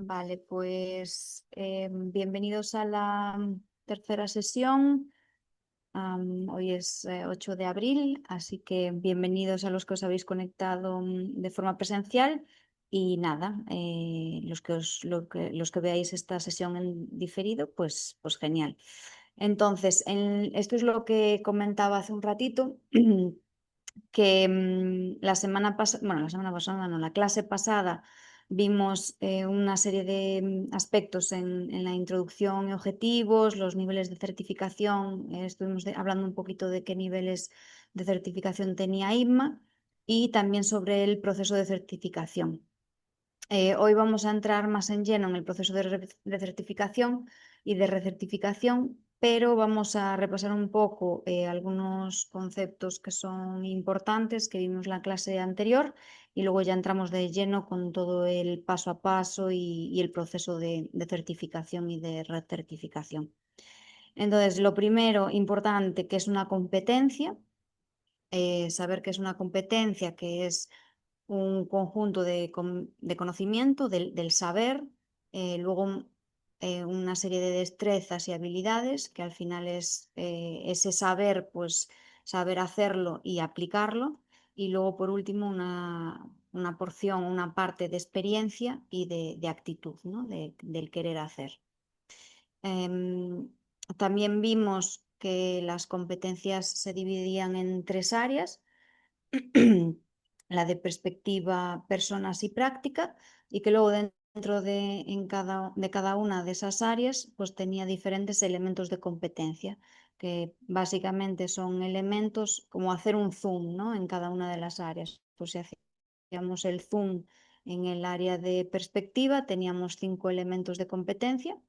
Vale, pues bienvenidos a la tercera sesión. Hoy es 8 de abril, así que bienvenidos a los que os habéis conectado de forma presencial. Y nada, los que veáis esta sesión en diferido, pues genial. Entonces, esto es lo que comentaba hace un ratito, que la semana pasada, no, la clase pasada vimos una serie de aspectos en la introducción y objetivos, los niveles de certificación, estuvimos hablando un poquito de qué niveles de certificación tenía ITMA y también sobre el proceso de certificación. Hoy vamos a entrar más en lleno en el proceso de certificación y de recertificación, pero vamos a repasar un poco algunos conceptos que son importantes que vimos en la clase anterior y luego ya entramos de lleno con todo el paso a paso y el proceso de certificación y de recertificación. Entonces, lo primero importante que es una competencia, saber que es una competencia, que es un conjunto de conocimiento, del saber, luego una serie de destrezas y habilidades, que al final es ese saber, pues saber hacerlo y aplicarlo, y luego por último una porción, una parte de experiencia y de actitud, ¿no? Del querer hacer. También vimos que las competencias se dividían en tres áreas: la de perspectiva, personas y práctica, y que luego dentro de cada una de esas áreas pues tenía diferentes elementos de competencia, que básicamente son elementos como hacer un zoom, ¿no? En cada una de las áreas. Pues si hacíamos el zoom en el área de perspectiva, teníamos 5 elementos de competencia,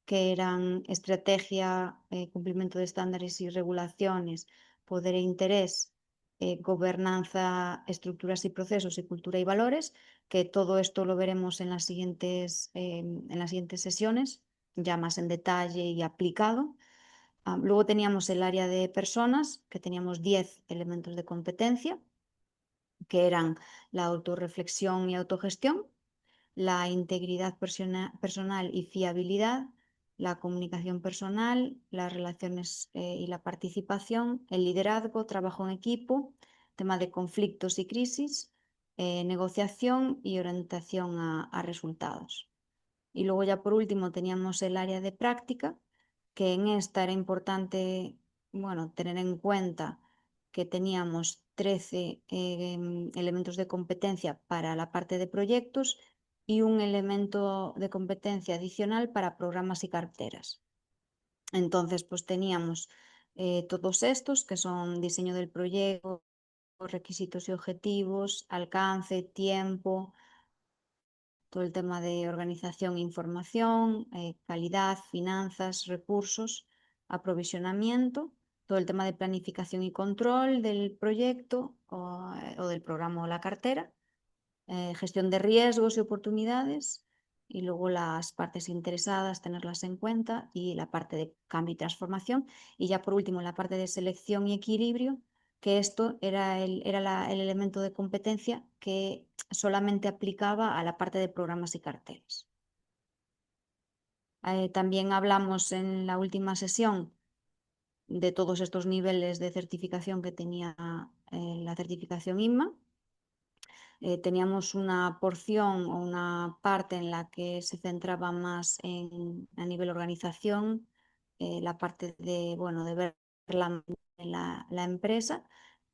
que eran estrategia, cumplimiento de estándares y regulaciones, poder e interés, gobernanza, estructuras y procesos, y cultura y valores, que todo esto lo veremos en las siguientes sesiones, ya más en detalle y aplicado. Luego teníamos el área de personas, que teníamos 10 elementos de competencia, que eran la autorreflexión y autogestión, la integridad personal y fiabilidad, la comunicación personal, las relaciones y la participación, el liderazgo, trabajo en equipo, tema de conflictos y crisis, negociación y orientación a resultados. Y luego ya por último teníamos el área de práctica, que en esta era importante, bueno, tener en cuenta que teníamos 13 elementos de competencia para la parte de proyectos y un elemento de competencia adicional para programas y carteras. Entonces, pues teníamos todos estos, que son diseño del proyecto, requisitos y objetivos, alcance, tiempo, todo el tema de organización e información, calidad, finanzas, recursos, aprovisionamiento, todo el tema de planificación y control del proyecto o del programa o la cartera, gestión de riesgos y oportunidades, y luego las partes interesadas, tenerlas en cuenta, y la parte de cambio y transformación, y ya por último la parte de selección y equilibrio, que esto era el elemento de competencia que solamente aplicaba a la parte de programas y carteles. También hablamos en la última sesión de todos estos niveles de certificación que tenía la certificación INMA. Teníamos una porción o una parte en la que se centraba más a nivel organización, la parte de, bueno, de ver la empresa,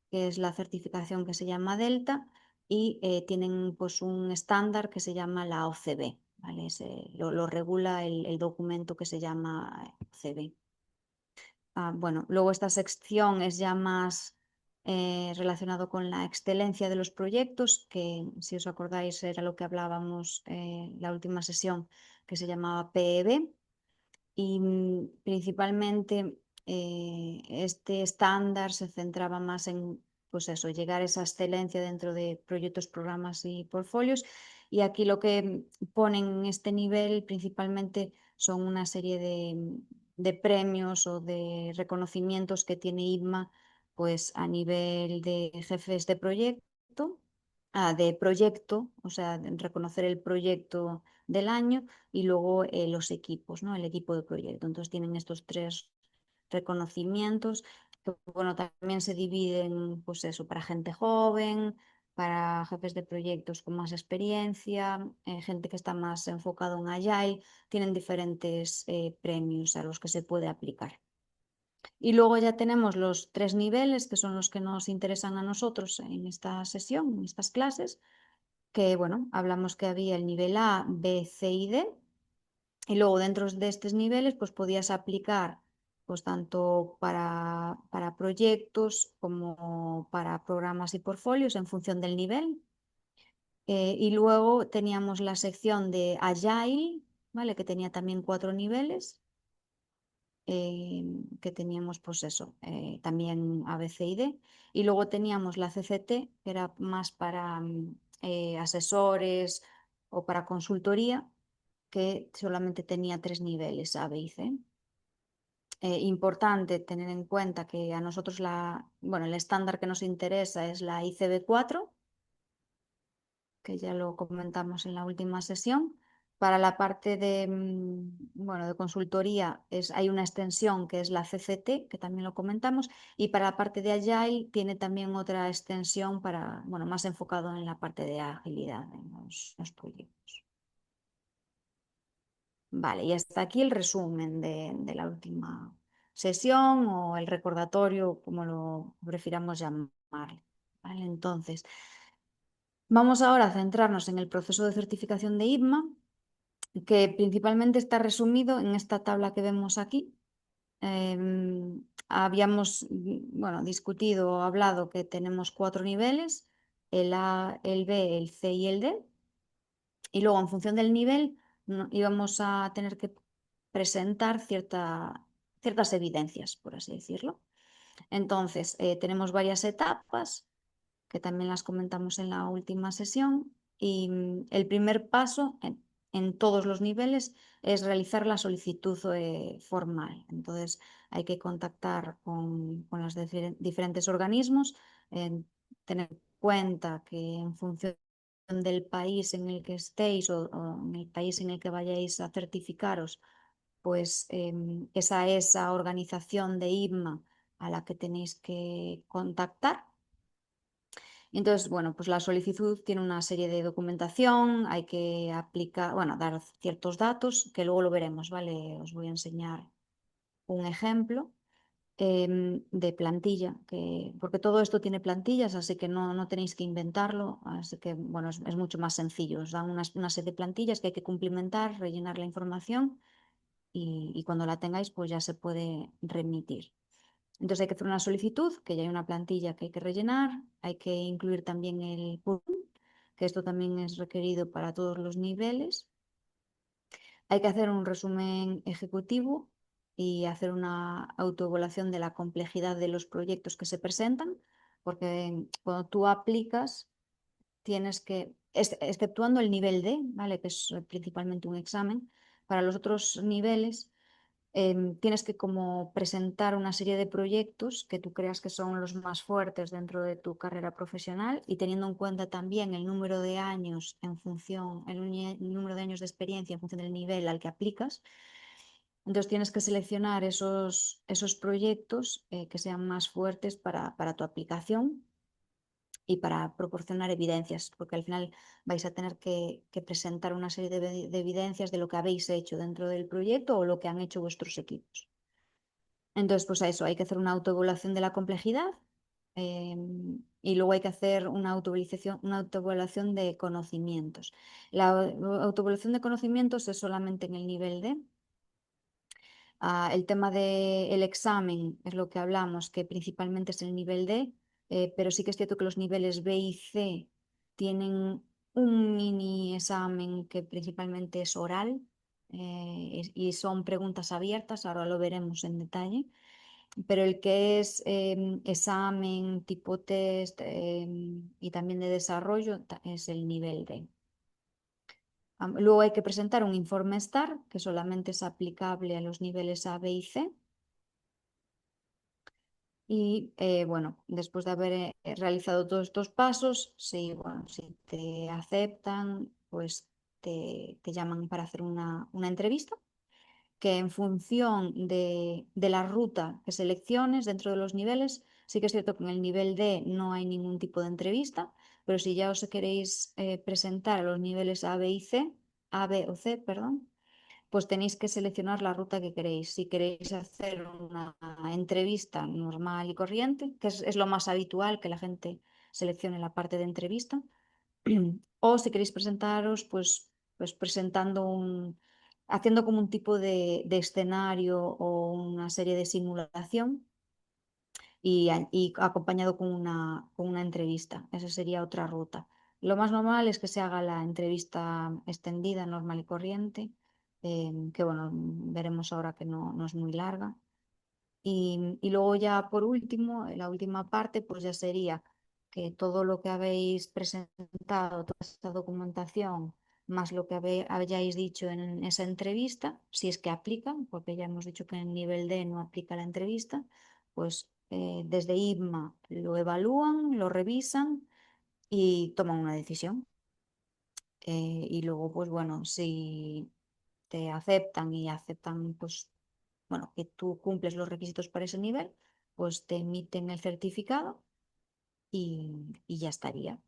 que es la certificación que se llama Delta, y tienen pues un estándar que se llama la OCB, ¿vale? Lo regula el documento que se llama OCB. Bueno, luego esta sección es ya más relacionado con la excelencia de los proyectos, que si os acordáis era lo que hablábamos la última sesión, que se llamaba PEB, y principalmente este estándar se centraba más en, pues eso, llegar a esa excelencia dentro de proyectos, programas y portfolios. Y aquí lo que ponen en este nivel principalmente son una serie de premios o de reconocimientos que tiene ITMA, pues a nivel de jefes de proyecto, de proyecto, o sea, reconocer el proyecto del año y luego los equipos, ¿no? El equipo de proyecto. Entonces tienen estos tres reconocimientos que, bueno, también se dividen, pues eso, para gente joven, para jefes de proyectos con más experiencia, gente que está más enfocado en Agile, tienen diferentes premios a los que se puede aplicar. Y luego ya tenemos los tres niveles, que son los que nos interesan a nosotros en esta sesión, en estas clases, que bueno, hablamos que había el nivel A, B, C y D, y luego dentro de estos niveles pues podías aplicar pues tanto para proyectos como para programas y portfolios en función del nivel. Y luego teníamos la sección de Agile, ¿vale? Que tenía también 4 niveles, que teníamos pues eso, también A, B, C y D. Y luego teníamos la CCT, que era más para asesores o para consultoría, que solamente tenía 3 niveles, A, B y C. Importante tener en cuenta que a nosotros bueno, el estándar que nos interesa es la ICB4, que ya lo comentamos en la última sesión. Para la parte de, bueno, de consultoría hay una extensión que es la CCT, que también lo comentamos, y para la parte de Agile tiene también otra extensión para, bueno, más enfocado en la parte de agilidad en los proyectos. Vale, y hasta aquí el resumen de la última sesión o el recordatorio, como lo prefiramos llamarle. ¿Vale? Entonces, vamos ahora a centrarnos en el proceso de certificación de ITMA, que principalmente está resumido en esta tabla que vemos aquí. Habíamos discutido o hablado que tenemos 4 niveles, el A, el B, el C y el D, y luego en función del nivel íbamos a tener que presentar ciertas evidencias, por así decirlo. Entonces, tenemos varias etapas que también las comentamos en la última sesión. Y el primer paso en todos los niveles es realizar la solicitud formal. Entonces hay que contactar con los diferentes organismos, tener en cuenta que en función del país en el que estéis o en el país en el que vayáis a certificaros, pues esa organización de ITMA a la que tenéis que contactar. Entonces, bueno, pues la solicitud tiene una serie de documentación, hay que aplicar, bueno, dar ciertos datos, que luego lo veremos, ¿vale? Os voy a enseñar un ejemplo de plantilla, porque todo esto tiene plantillas, así que no tenéis que inventarlo, así que, bueno, es mucho más sencillo. Os dan una serie de plantillas que hay que cumplimentar, rellenar la información y cuando la tengáis, pues ya se puede remitir. Entonces hay que hacer una solicitud, que ya hay una plantilla que hay que rellenar, hay que incluir también el PUR, que esto también es requerido para todos los niveles. Hay que hacer un resumen ejecutivo y hacer una autoevaluación de la complejidad de los proyectos que se presentan, porque cuando tú aplicas tienes que, exceptuando el nivel D, ¿vale? Que es principalmente un examen, para los otros niveles tienes que como presentar una serie de proyectos que tú creas que son los más fuertes dentro de tu carrera profesional y teniendo en cuenta también el número de años en función, el número de años de experiencia en función del nivel al que aplicas. Entonces tienes que seleccionar esos proyectos que sean más fuertes para tu aplicación y para proporcionar evidencias, porque al final vais a tener que presentar una serie de evidencias de lo que habéis hecho dentro del proyecto o lo que han hecho vuestros equipos. Entonces, pues a eso, hay que hacer una autoevaluación de la complejidad y luego hay que hacer una autoevaluación de conocimientos. La autoevaluación de conocimientos es solamente en el nivel D. El tema del examen es lo que hablamos, que principalmente es el nivel D, pero sí que es cierto que los niveles B y C tienen un mini examen que principalmente es oral y son preguntas abiertas, ahora lo veremos en detalle, pero el que es examen tipo test y también de desarrollo es el nivel D. Luego hay que presentar un informe STAR, que solamente es aplicable a los niveles A, B y C. Y bueno, después de haber realizado todos estos pasos, si, bueno, si te aceptan, pues te llaman para hacer una entrevista, que en función de la ruta que selecciones dentro de los niveles, sí que es cierto que en el nivel D no hay ningún tipo de entrevista, pero si ya os queréis presentar a los niveles A, B y C, A, B o C, perdón, pues tenéis que seleccionar la ruta que queréis. Si queréis hacer una entrevista normal y corriente, que es lo más habitual que la gente seleccione la parte de entrevista, o si queréis presentaros, pues presentando haciendo como un tipo de escenario o una serie de simulación y acompañado con una entrevista. Esa sería otra ruta. Lo más normal es que se haga la entrevista extendida, normal y corriente, que bueno, veremos ahora que no es muy larga. Y luego ya por último, la última parte, pues ya sería que todo lo que habéis presentado, toda esta documentación, más lo que hayáis dicho en esa entrevista, si es que aplica, porque ya hemos dicho que en el nivel D no aplica la entrevista, pues desde IBMA lo evalúan, lo revisan y toman una decisión. Y luego, pues bueno, si te aceptan y aceptan, pues bueno, que tú cumples los requisitos para ese nivel, pues te emiten el certificado y ya estaría.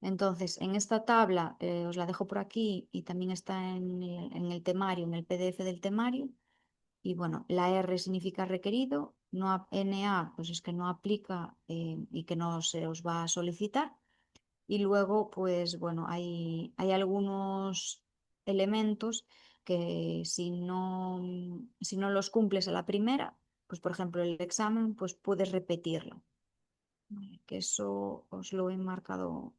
Entonces, en esta tabla os la dejo por aquí y también está en el temario, en el PDF del temario. Y bueno, la R significa requerido, no, NA pues es que no aplica y que no se os va a solicitar. Y luego, pues bueno, hay algunos elementos que si no los cumples a la primera, pues por ejemplo el examen, pues puedes repetirlo. Vale, que eso os lo he marcado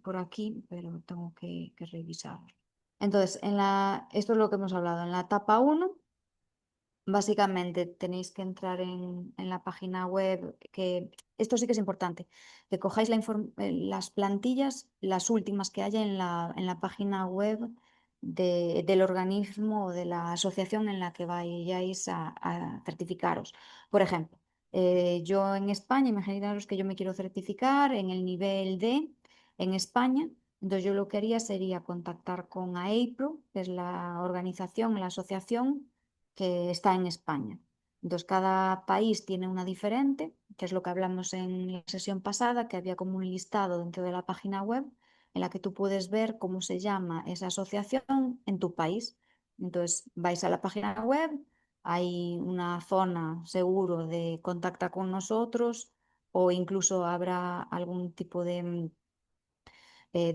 por aquí, pero tengo que revisar. Entonces, esto es lo que hemos hablado. En la etapa uno básicamente tenéis que entrar en la página web, que esto sí que es importante, que cojáis las plantillas, las últimas que haya en la página web del organismo o de la asociación en la que vayáis a certificaros. Por ejemplo, yo en España, imaginaros que yo me quiero certificar en el nivel D en España. Entonces yo lo que haría sería contactar con AEIPRO, que es la organización, la asociación que está en España. Entonces, cada país tiene una diferente, que es lo que hablamos en la sesión pasada, que había como un listado dentro de la página web en la que tú puedes ver cómo se llama esa asociación en tu país. Entonces, vais a la página web, hay una zona seguro de contacta con nosotros o incluso habrá algún tipo de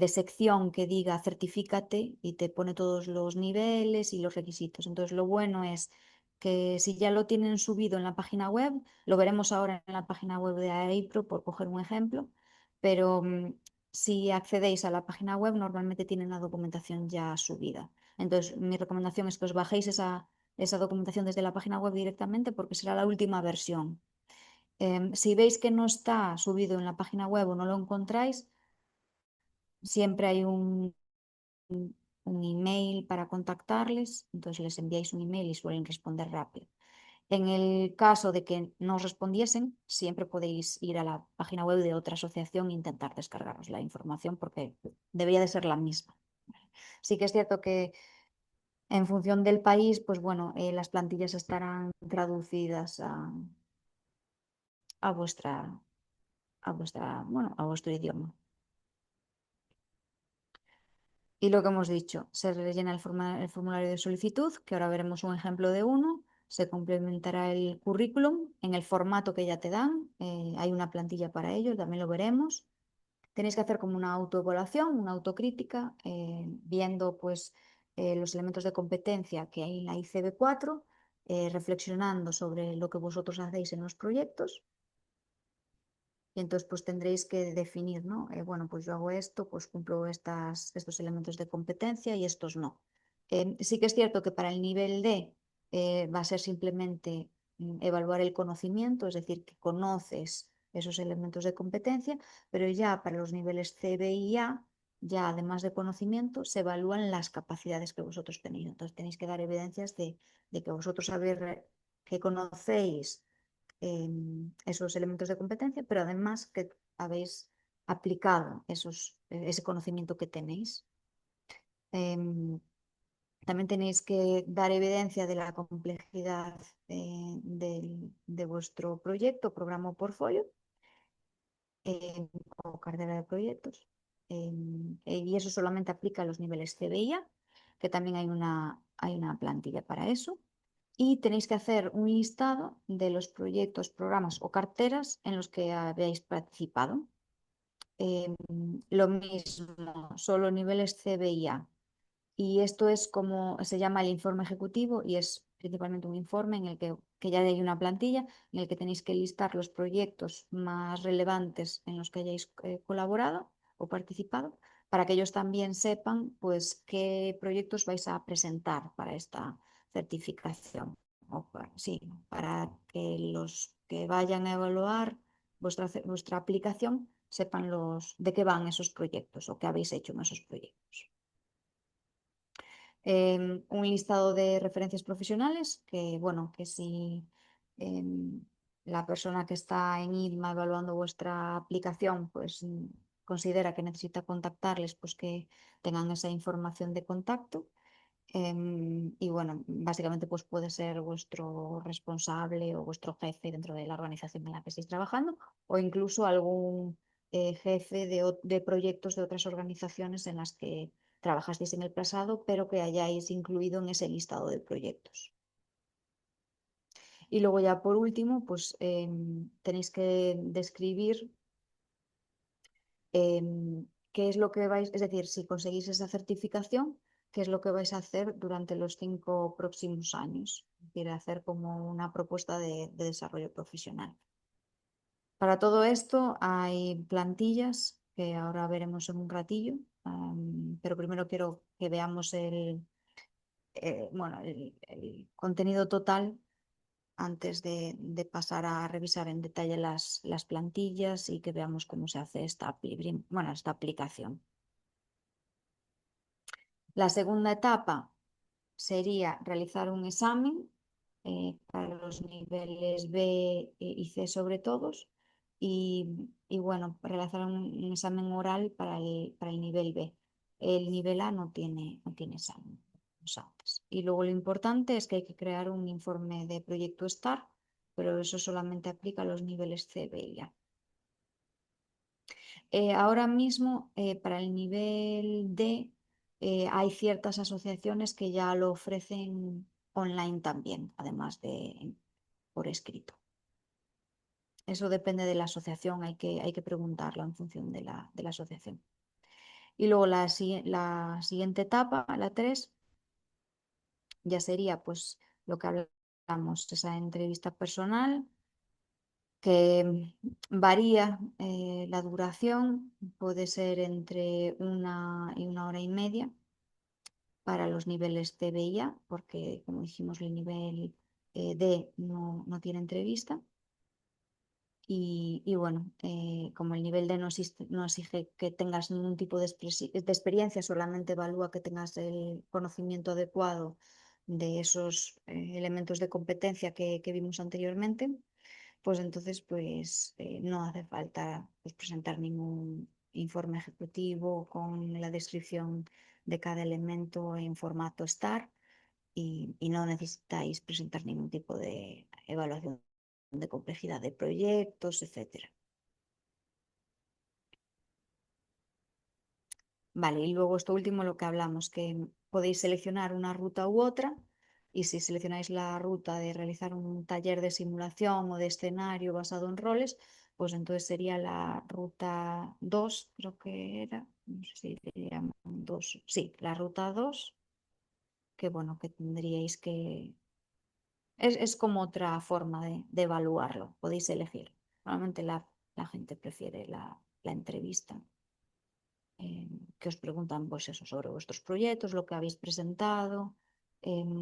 sección que diga certifícate y te pone todos los niveles y los requisitos. Entonces, lo bueno es que si ya lo tienen subido en la página web, lo veremos ahora en la página web de AEIPRO, por coger un ejemplo, pero si accedéis a la página web, normalmente tienen la documentación ya subida. Entonces, mi recomendación es que os bajéis esa documentación desde la página web directamente porque será la última versión. Si veis que no está subido en la página web o no lo encontráis, siempre hay un email para contactarles, entonces les enviáis un email y suelen responder rápido. En el caso de que no os respondiesen, siempre podéis ir a la página web de otra asociación e intentar descargaros la información porque debería de ser la misma. Sí que es cierto que en función del país, pues bueno, las plantillas estarán traducidas a vuestra, bueno, a vuestro idioma. Y lo que hemos dicho, se rellena el formulario de solicitud, que ahora veremos un ejemplo de uno, se complementará el currículum en el formato que ya te dan, hay una plantilla para ello, también lo veremos. Tenéis que hacer como una autoevaluación, una autocrítica, viendo pues los elementos de competencia que hay en la ICB4, reflexionando sobre lo que vosotros hacéis en los proyectos. Y entonces pues tendréis que definir, ¿no? Bueno, pues yo hago esto, pues cumplo estos elementos de competencia y estos no. Sí que es cierto que para el nivel D va a ser simplemente evaluar el conocimiento, es decir, que conoces esos elementos de competencia, pero ya para los niveles C, B y A, ya además de conocimiento, se evalúan las capacidades que vosotros tenéis. Entonces tenéis que dar evidencias de que vosotros que conocéis esos elementos de competencia, pero además que habéis aplicado ese conocimiento que tenéis. También tenéis que dar evidencia de la complejidad de vuestro proyecto, programa o portfolio o cartera de proyectos. Y eso solamente aplica a los niveles CBIA, que también hay una plantilla para eso. Y tenéis que hacer un listado de los proyectos, programas o carteras en los que habéis participado. Lo mismo, solo niveles CBIA. Y esto es como se llama el informe ejecutivo y es principalmente un informe en el que ya hay una plantilla en el que tenéis que listar los proyectos más relevantes en los que hayáis colaborado o participado para que ellos también sepan pues qué proyectos vais a presentar para esta certificación. Sí, para que los que vayan a evaluar vuestra aplicación sepan de qué van esos proyectos o qué habéis hecho en esos proyectos. Un listado de referencias profesionales que, bueno, que si la persona que está en IDMA evaluando vuestra aplicación, pues considera que necesita contactarles, pues que tengan esa información de contacto. Y bueno, básicamente pues puede ser vuestro responsable o vuestro jefe dentro de la organización en la que estéis trabajando o incluso algún jefe de proyectos de otras organizaciones en las que trabajasteis en el pasado, pero que hayáis incluido en ese listado de proyectos. Y luego ya por último, pues tenéis que describir qué es lo que vais, es decir, si conseguís esa certificación, qué es lo que vais a hacer durante los 5 próximos años. Es decir, hacer como una propuesta de desarrollo profesional. Para todo esto hay plantillas que ahora veremos en un ratillo, pero primero quiero que veamos bueno, el contenido total antes de pasar a revisar en detalle las plantillas y que veamos cómo se hace esta aplicación. La segunda etapa sería realizar un examen para los niveles B y C sobre todos y bueno, realizar un examen oral para el nivel B. El nivel A no tiene examen. Antes. Y luego lo importante es que hay que crear un informe de proyecto STAR, pero eso solamente aplica a los niveles C, B y A. Ahora mismo, para el nivel D, hay ciertas asociaciones que ya lo ofrecen online también, además de por escrito. Eso depende de la asociación, hay que preguntarlo en función de la asociación. Y luego la siguiente etapa, la 3, ya sería pues lo que hablamos, esa entrevista personal que varía la duración, puede ser entre 1 y 1 hora y media para los niveles C, B y A, porque como dijimos el nivel D no tiene entrevista. Y bueno, como el nivel D no exige que tengas ningún tipo de experiencia, solamente evalúa que tengas el conocimiento adecuado de esos elementos de competencia que vimos anteriormente, pues entonces pues no hace falta pues, presentar ningún informe ejecutivo con la descripción de cada elemento en formato STAR y no necesitáis presentar ningún tipo de evaluación de complejidad de proyectos, etcétera. Vale, y luego esto último lo que hablamos, que podéis seleccionar una ruta u otra, y si seleccionáis la ruta de realizar un taller de simulación o de escenario basado en roles, pues entonces sería la ruta 2, creo que era, no sé si le llaman 2, sí, la ruta 2, que bueno, que tendríais que... Es como otra forma de evaluarlo, podéis elegir. Normalmente la gente prefiere la entrevista que os preguntan pues eso, sobre vuestros proyectos, lo que habéis presentado,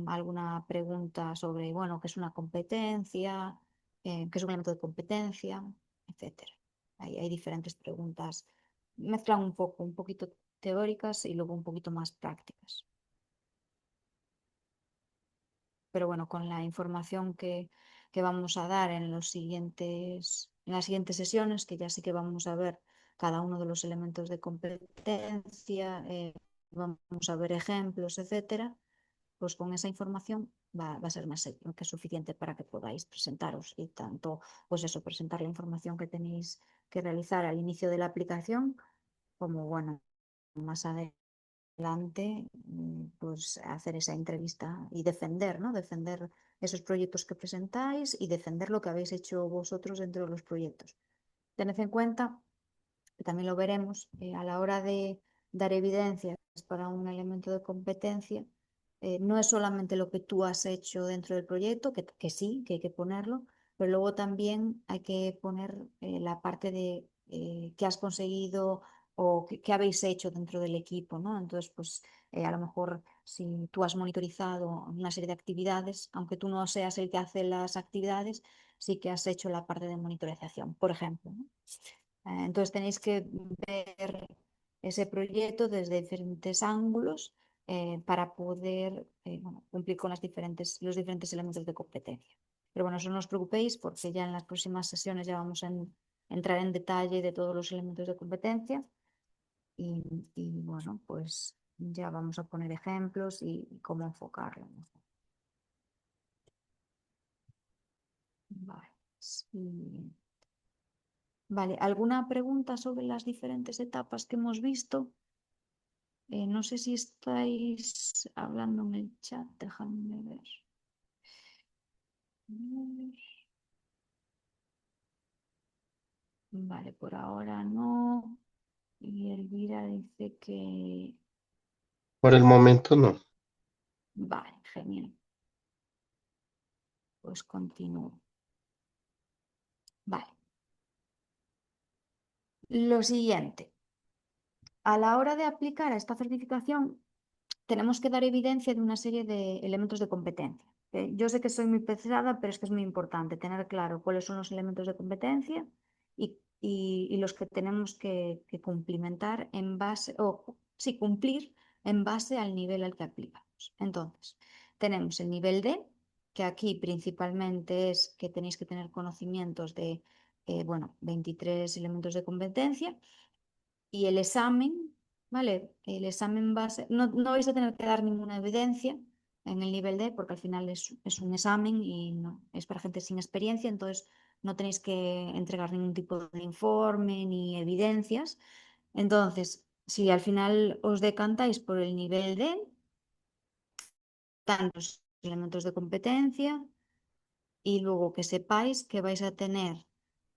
alguna pregunta sobre, bueno, qué es una competencia, qué es un elemento de competencia, etcétera. Hay diferentes preguntas, mezclan un poquito teóricas y luego un poquito más prácticas. pero bueno, con la información que vamos a dar en las siguientes sesiones, que ya sí que vamos a ver cada uno de los elementos de competencia, vamos a ver ejemplos, etcétera, pues con esa información va a ser más que suficiente para que podáis presentaros y tanto, pues eso, presentar la información que tenéis que realizar al inicio de la aplicación, como bueno, más adelante, pues hacer esa entrevista y defender, ¿no? Defender esos proyectos que presentáis y defender lo que habéis hecho vosotros dentro de los proyectos. Tened en cuenta, que también lo veremos, a la hora de dar evidencias para un elemento de competencia, no es solamente lo que tú has hecho dentro del proyecto, que sí, que hay que ponerlo, pero luego también hay que poner la parte de qué has conseguido o qué habéis hecho dentro del equipo, ¿no? Entonces, pues a lo mejor si tú has monitorizado una serie de actividades, aunque tú no seas el que hace las actividades, sí que has hecho la parte de monitorización, por ejemplo, ¿no? Entonces tenéis que ver ese proyecto desde diferentes ángulos para poder bueno, cumplir con los diferentes elementos de competencia. Pero bueno, eso no os preocupéis porque ya en las próximas sesiones ya vamos a entrar en detalle de todos los elementos de competencia y bueno, pues ya vamos a poner ejemplos y cómo enfocarlo. Vale. Sí. Vale, ¿alguna pregunta sobre las diferentes etapas que hemos visto? No sé si estáis hablando en el chat, déjame ver. Vale, por ahora no. Y Elvira dice que... Por el momento no. Vale, genial. Pues continúo. Vale. Lo siguiente. A la hora de aplicar a esta certificación, tenemos que dar evidencia de una serie de elementos de competencia. Yo sé que soy muy pesada, pero es que es muy importante tener claro cuáles son los elementos de competencia y los que tenemos que cumplimentar en base, o sí, cumplir en base al nivel al que aplicamos. Entonces, tenemos el nivel D, que aquí principalmente es que tenéis que tener conocimientos de, bueno, 23 elementos de competencia y el examen, ¿vale? El examen va a ser, no vais a tener que dar ninguna evidencia en el nivel D, porque al final es un examen y no, es para gente sin experiencia, entonces no tenéis que entregar ningún tipo de informe ni evidencias. Entonces, si al final os decantáis por el nivel D, tantos elementos de competencia y luego que sepáis que vais a tener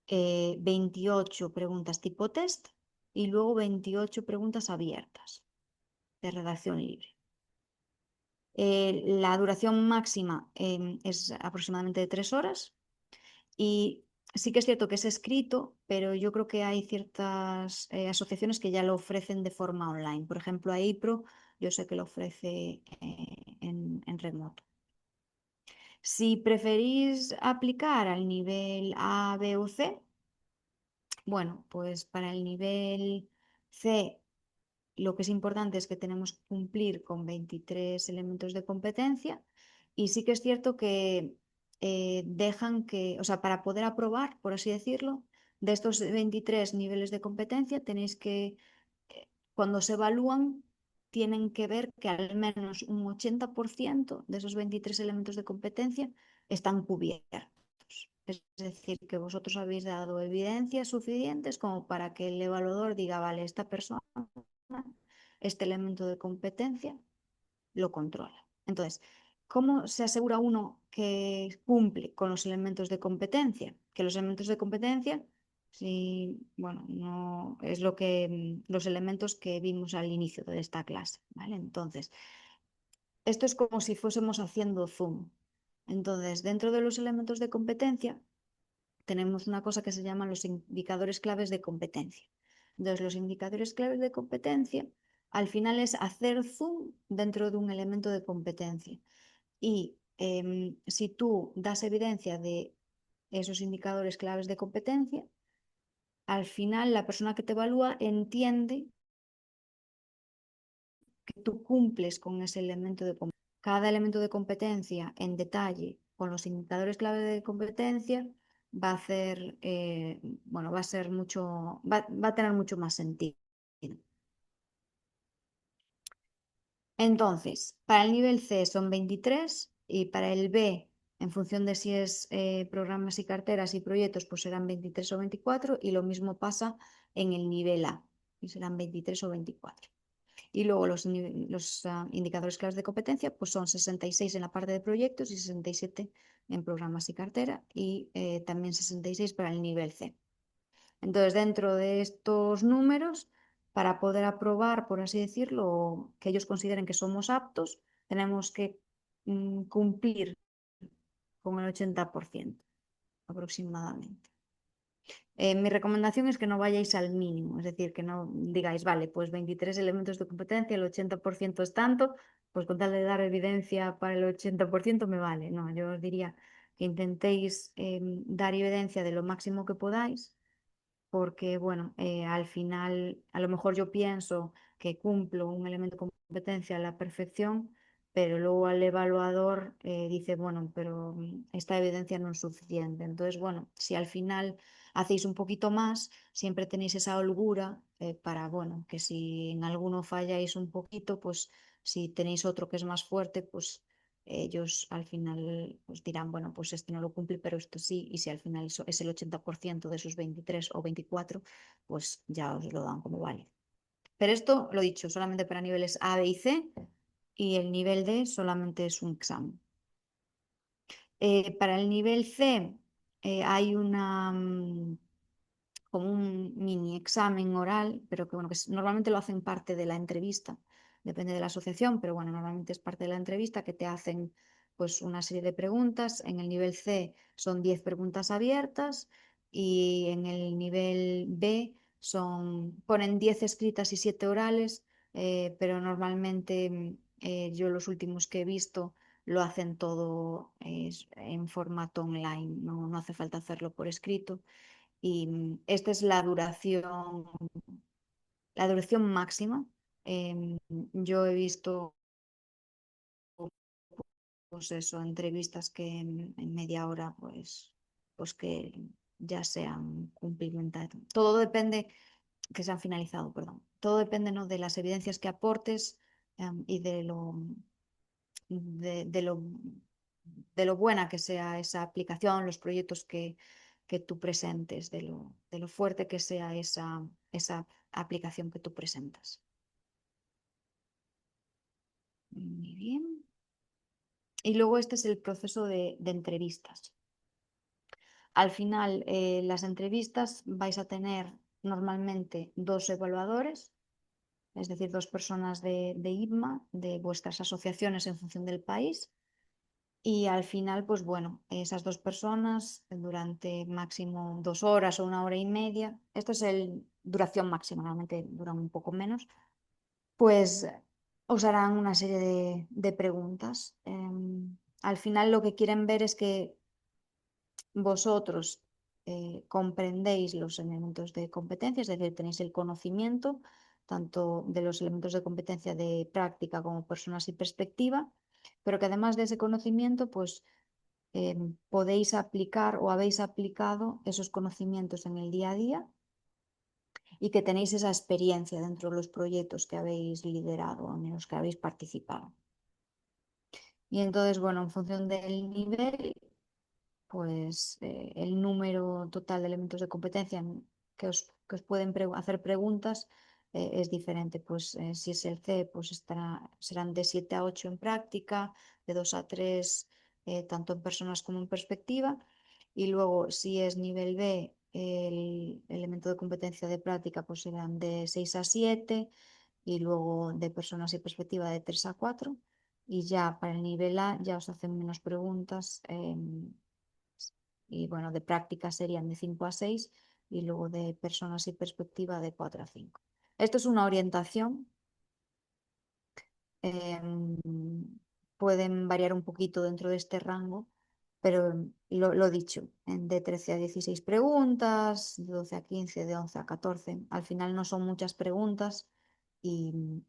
28 preguntas tipo test y luego 28 preguntas abiertas de redacción libre. La duración máxima es aproximadamente de 3 horas y sí que es cierto que es escrito, pero yo creo que hay ciertas asociaciones que ya lo ofrecen de forma online. Por ejemplo, AIPRO yo sé que lo ofrece en remoto. Si preferís aplicar al nivel A, B o C, bueno, pues para el nivel C lo que es importante es que tenemos que cumplir con 23 elementos de competencia y sí que es cierto que dejan que, o sea, para poder aprobar, por así decirlo, de estos 23 niveles de competencia tenéis que, cuando se evalúan, tienen que ver que al menos un 80% de esos 23 elementos de competencia están cubiertos. Es decir, que vosotros habéis dado evidencias suficientes como para que el evaluador diga, vale, esta persona este elemento de competencia lo controla. Entonces, ¿cómo se asegura uno que cumple con los elementos de competencia? Que los elementos de competencia, sí, bueno, no es lo que los elementos que vimos al inicio de esta clase, ¿vale? Entonces, esto es como si fuésemos haciendo zoom. Entonces, dentro de los elementos de competencia, tenemos una cosa que se llaman los indicadores claves de competencia. Entonces, los indicadores claves de competencia al final es hacer zoom dentro de un elemento de competencia. Y si tú das evidencia de esos indicadores claves de competencia, al final la persona que te evalúa entiende que tú cumples con ese elemento de competencia. cada elemento de competencia en detalle con los indicadores clave de competencia va a hacer, bueno, va a ser mucho, va a tener mucho más sentido. Entonces, para el nivel C son 23 y para el B, en función de si es programas y carteras y proyectos, pues serán 23 o 24 y lo mismo pasa en el nivel A, y serán 23 o 24. Y luego los indicadores claves de competencia pues son 66 en la parte de proyectos y 67 en programas y cartera y también 66 para el nivel C. Entonces, dentro de estos números, para poder aprobar, por así decirlo, que ellos consideren que somos aptos, tenemos que cumplir con el 80% aproximadamente. Mi recomendación es que no vayáis al mínimo, es decir, que no digáis, vale, pues 23 elementos de competencia, el 80% es tanto, pues con tal de dar evidencia para el 80% me vale. No, yo os diría que intentéis dar evidencia de lo máximo que podáis porque, bueno, al final, a lo mejor yo pienso que cumplo un elemento de competencia a la perfección, pero luego el evaluador dice, bueno, pero esta evidencia no es suficiente. Entonces, bueno, si al final hacéis un poquito más, siempre tenéis esa holgura para, bueno, que si en alguno falláis un poquito, pues si tenéis otro que es más fuerte, pues ellos al final pues dirán, bueno, pues este no lo cumple, pero esto sí, y si al final eso es el 80% de sus 23 o 24, pues ya os lo dan como vale. Pero esto, lo dicho, solamente para niveles A, B y C, y el nivel D solamente es un examen. Para el nivel C hay una, como un mini examen oral, pero que, bueno, que normalmente lo hacen parte de la entrevista, depende de la asociación, pero bueno, normalmente es parte de la entrevista que te hacen pues una serie de preguntas. En el nivel C son 10 preguntas abiertas y en el nivel B ponen 10 escritas y 7 orales, pero normalmente yo los últimos que he visto lo hacen todo en formato online, no hace falta hacerlo por escrito. Y esta es la duración máxima. Yo he visto pues eso, entrevistas que en media hora pues que ya se han cumplimentado. Todo depende, que se han finalizado, perdón. Todo depende, ¿no?, de las evidencias que aportes y de lo, de lo buena que sea esa aplicación, los proyectos que tú presentes, de lo fuerte que sea esa aplicación que tú presentas. Muy bien. Y luego este es el proceso de entrevistas. Al final, las entrevistas vais a tener normalmente dos evaluadores, es decir, dos personas de IBMA, de vuestras asociaciones en función del país. Y al final, pues bueno, esas dos personas durante máximo 2 horas o 1 hora y media, esto es el duración máxima, normalmente duran un poco menos, pues os harán una serie de preguntas. Al final lo que quieren ver es que vosotros comprendéis los elementos de competencia, es decir, tenéis el conocimiento tanto de los elementos de competencia de práctica como personas y perspectiva, pero que además de ese conocimiento, pues podéis aplicar o habéis aplicado esos conocimientos en el día a día y que tenéis esa experiencia dentro de los proyectos que habéis liderado o en los que habéis participado. Y entonces, bueno, en función del nivel, pues el número total de elementos de competencia que os pueden hacer preguntas es diferente. Pues si es el C, pues serán de 7 a 8 en práctica, de 2 a 3 tanto en personas como en perspectiva. Y luego si es nivel B, el elemento de competencia de práctica pues serán de 6 a 7 y luego de personas y perspectiva de 3 a 4. Y ya para el nivel A ya os hacen menos preguntas. Y bueno, de práctica serían de 5 a 6 y luego de personas y perspectiva de 4 a 5. Esto es una orientación. Pueden variar un poquito dentro de este rango, pero lo dicho, de 13 a 16 preguntas, de 12 a 15, de 11 a 14. Al final no son muchas preguntas y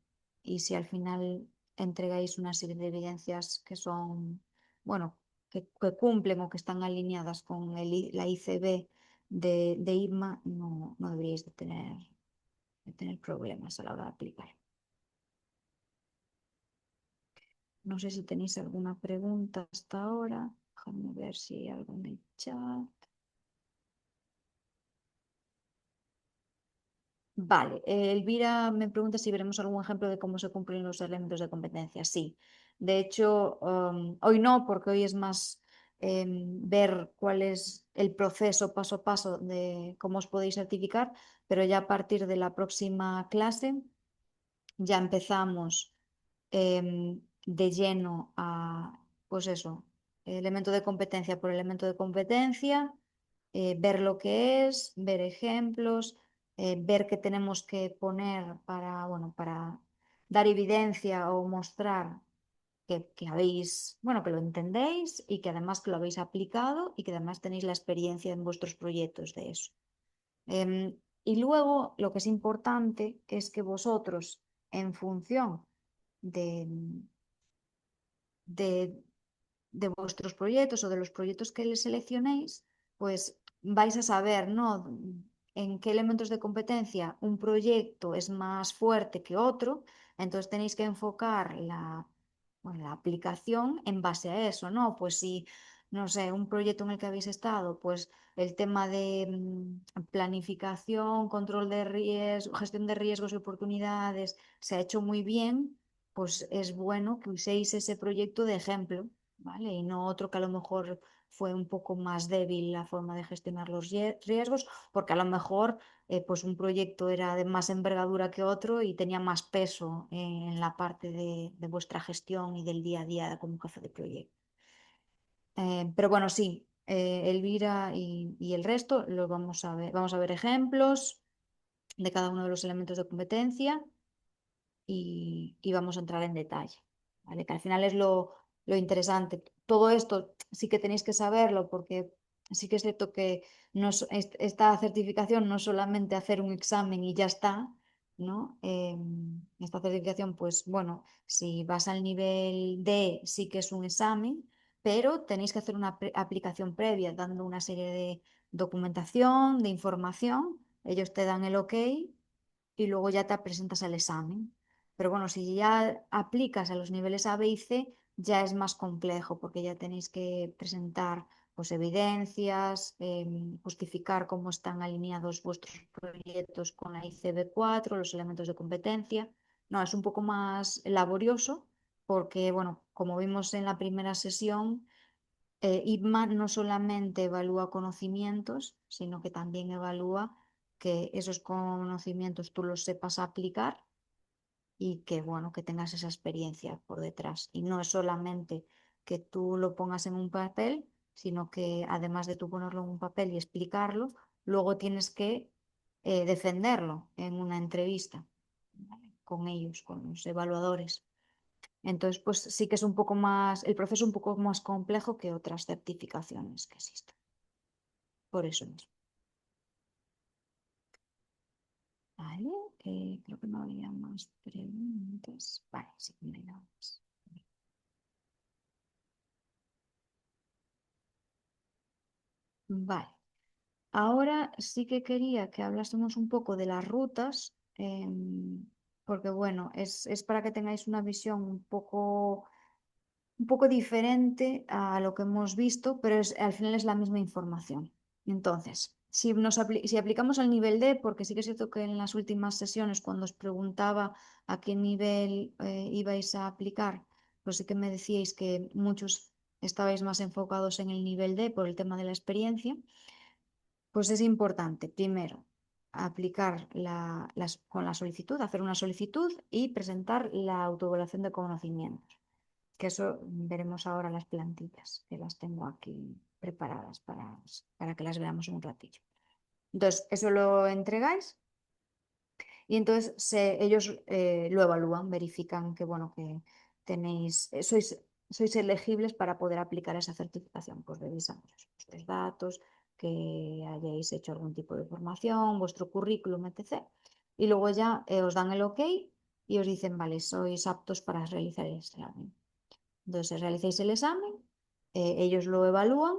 si al final entregáis una serie de evidencias que son, bueno, que cumplen o que están alineadas con la ICB de IRMA, no deberíais de tener problemas a la hora de aplicar. No sé si tenéis alguna pregunta hasta ahora. Déjame ver si hay algo en el chat. Vale, Elvira me pregunta si veremos algún ejemplo de cómo se cumplen los elementos de competencia. Sí, de hecho, hoy no, porque hoy es más ver cuál es el proceso paso a paso de cómo os podéis certificar, pero ya a partir de la próxima clase ya empezamos de lleno a, pues eso, elemento de competencia por elemento de competencia, ver lo que es, ver ejemplos, ver qué tenemos que poner para, bueno, para dar evidencia o mostrar que habéis, bueno, que lo entendéis y que además que lo habéis aplicado y que además tenéis la experiencia en vuestros proyectos de eso. Y luego lo que es importante es que vosotros, en función de, de, de vuestros proyectos o de los proyectos que les seleccionéis, pues vais a saber, ¿no? En qué elementos de competencia un proyecto es más fuerte que otro, entonces tenéis que enfocar bueno, la aplicación en base a eso, ¿no? Pues si, no sé, un proyecto en el que habéis estado, pues el tema de planificación, control de riesgos, gestión de riesgos y oportunidades se ha hecho muy bien, pues es bueno que uséis ese proyecto de ejemplo, ¿vale? Y no otro que a lo mejor fue un poco más débil la forma de gestionar los riesgos, porque a lo mejor pues un proyecto era de más envergadura que otro y tenía más peso en la parte de vuestra gestión y del día a día como jefe de proyecto. Pero bueno, sí, Elvira y el resto lo vamos a ver ejemplos de cada uno de los elementos de competencia y vamos a entrar en detalle, ¿vale? Que al final es lo interesante. Todo esto sí que tenéis que saberlo porque sí que es cierto que esta certificación no es solamente hacer un examen y ya está, ¿no? Esta certificación, pues bueno, si vas al nivel D sí que es un examen, pero tenéis que hacer una aplicación previa dando una serie de documentación, de información. Ellos te dan el OK y luego ya te presentas al examen. Pero bueno, si ya aplicas a los niveles A, B y C, ya es más complejo porque ya tenéis que presentar pues, evidencias, justificar cómo están alineados vuestros proyectos con la ICB4, los elementos de competencia. No, es un poco más laborioso porque, bueno, como vimos en la primera sesión, IPMA no solamente evalúa conocimientos, sino que también evalúa que esos conocimientos tú los sepas aplicar y que, bueno, que tengas esa experiencia por detrás. Y no es solamente que tú lo pongas en un papel, sino que además de tú ponerlo en un papel y explicarlo, luego tienes que defenderlo en una entrevista, ¿vale? Con ellos, con los evaluadores. Entonces, pues sí que es un poco más, el proceso es un poco más complejo que otras certificaciones que existen. Por eso mismo. Vale, creo que no había más preguntas. Vale, sí, no hay nada más. Vale, ahora sí que quería que hablásemos un poco de las rutas, porque bueno, es para que tengáis una visión un poco diferente a lo que hemos visto, pero al final es la misma información. Entonces, si aplicamos al nivel D, porque sí que es cierto que en las últimas sesiones, cuando os preguntaba a qué nivel ibais a aplicar, pues sí que me decíais que muchos estabais más enfocados en el nivel D por el tema de la experiencia, pues es importante, primero, aplicar con la solicitud, hacer una solicitud y presentar la autoevaluación de conocimientos, que eso veremos ahora las plantillas, que las tengo aquí preparadas para que las veamos en un ratillo. Entonces, eso lo entregáis y entonces ellos lo evalúan, verifican que, bueno, que tenéis, sois elegibles para poder aplicar esa certificación. Pues revisan vuestros datos, que hayáis hecho algún tipo de formación, vuestro currículum, etc. Y luego ya os dan el OK y os dicen, vale, sois aptos para realizar el examen. Entonces realizáis el examen, ellos lo evalúan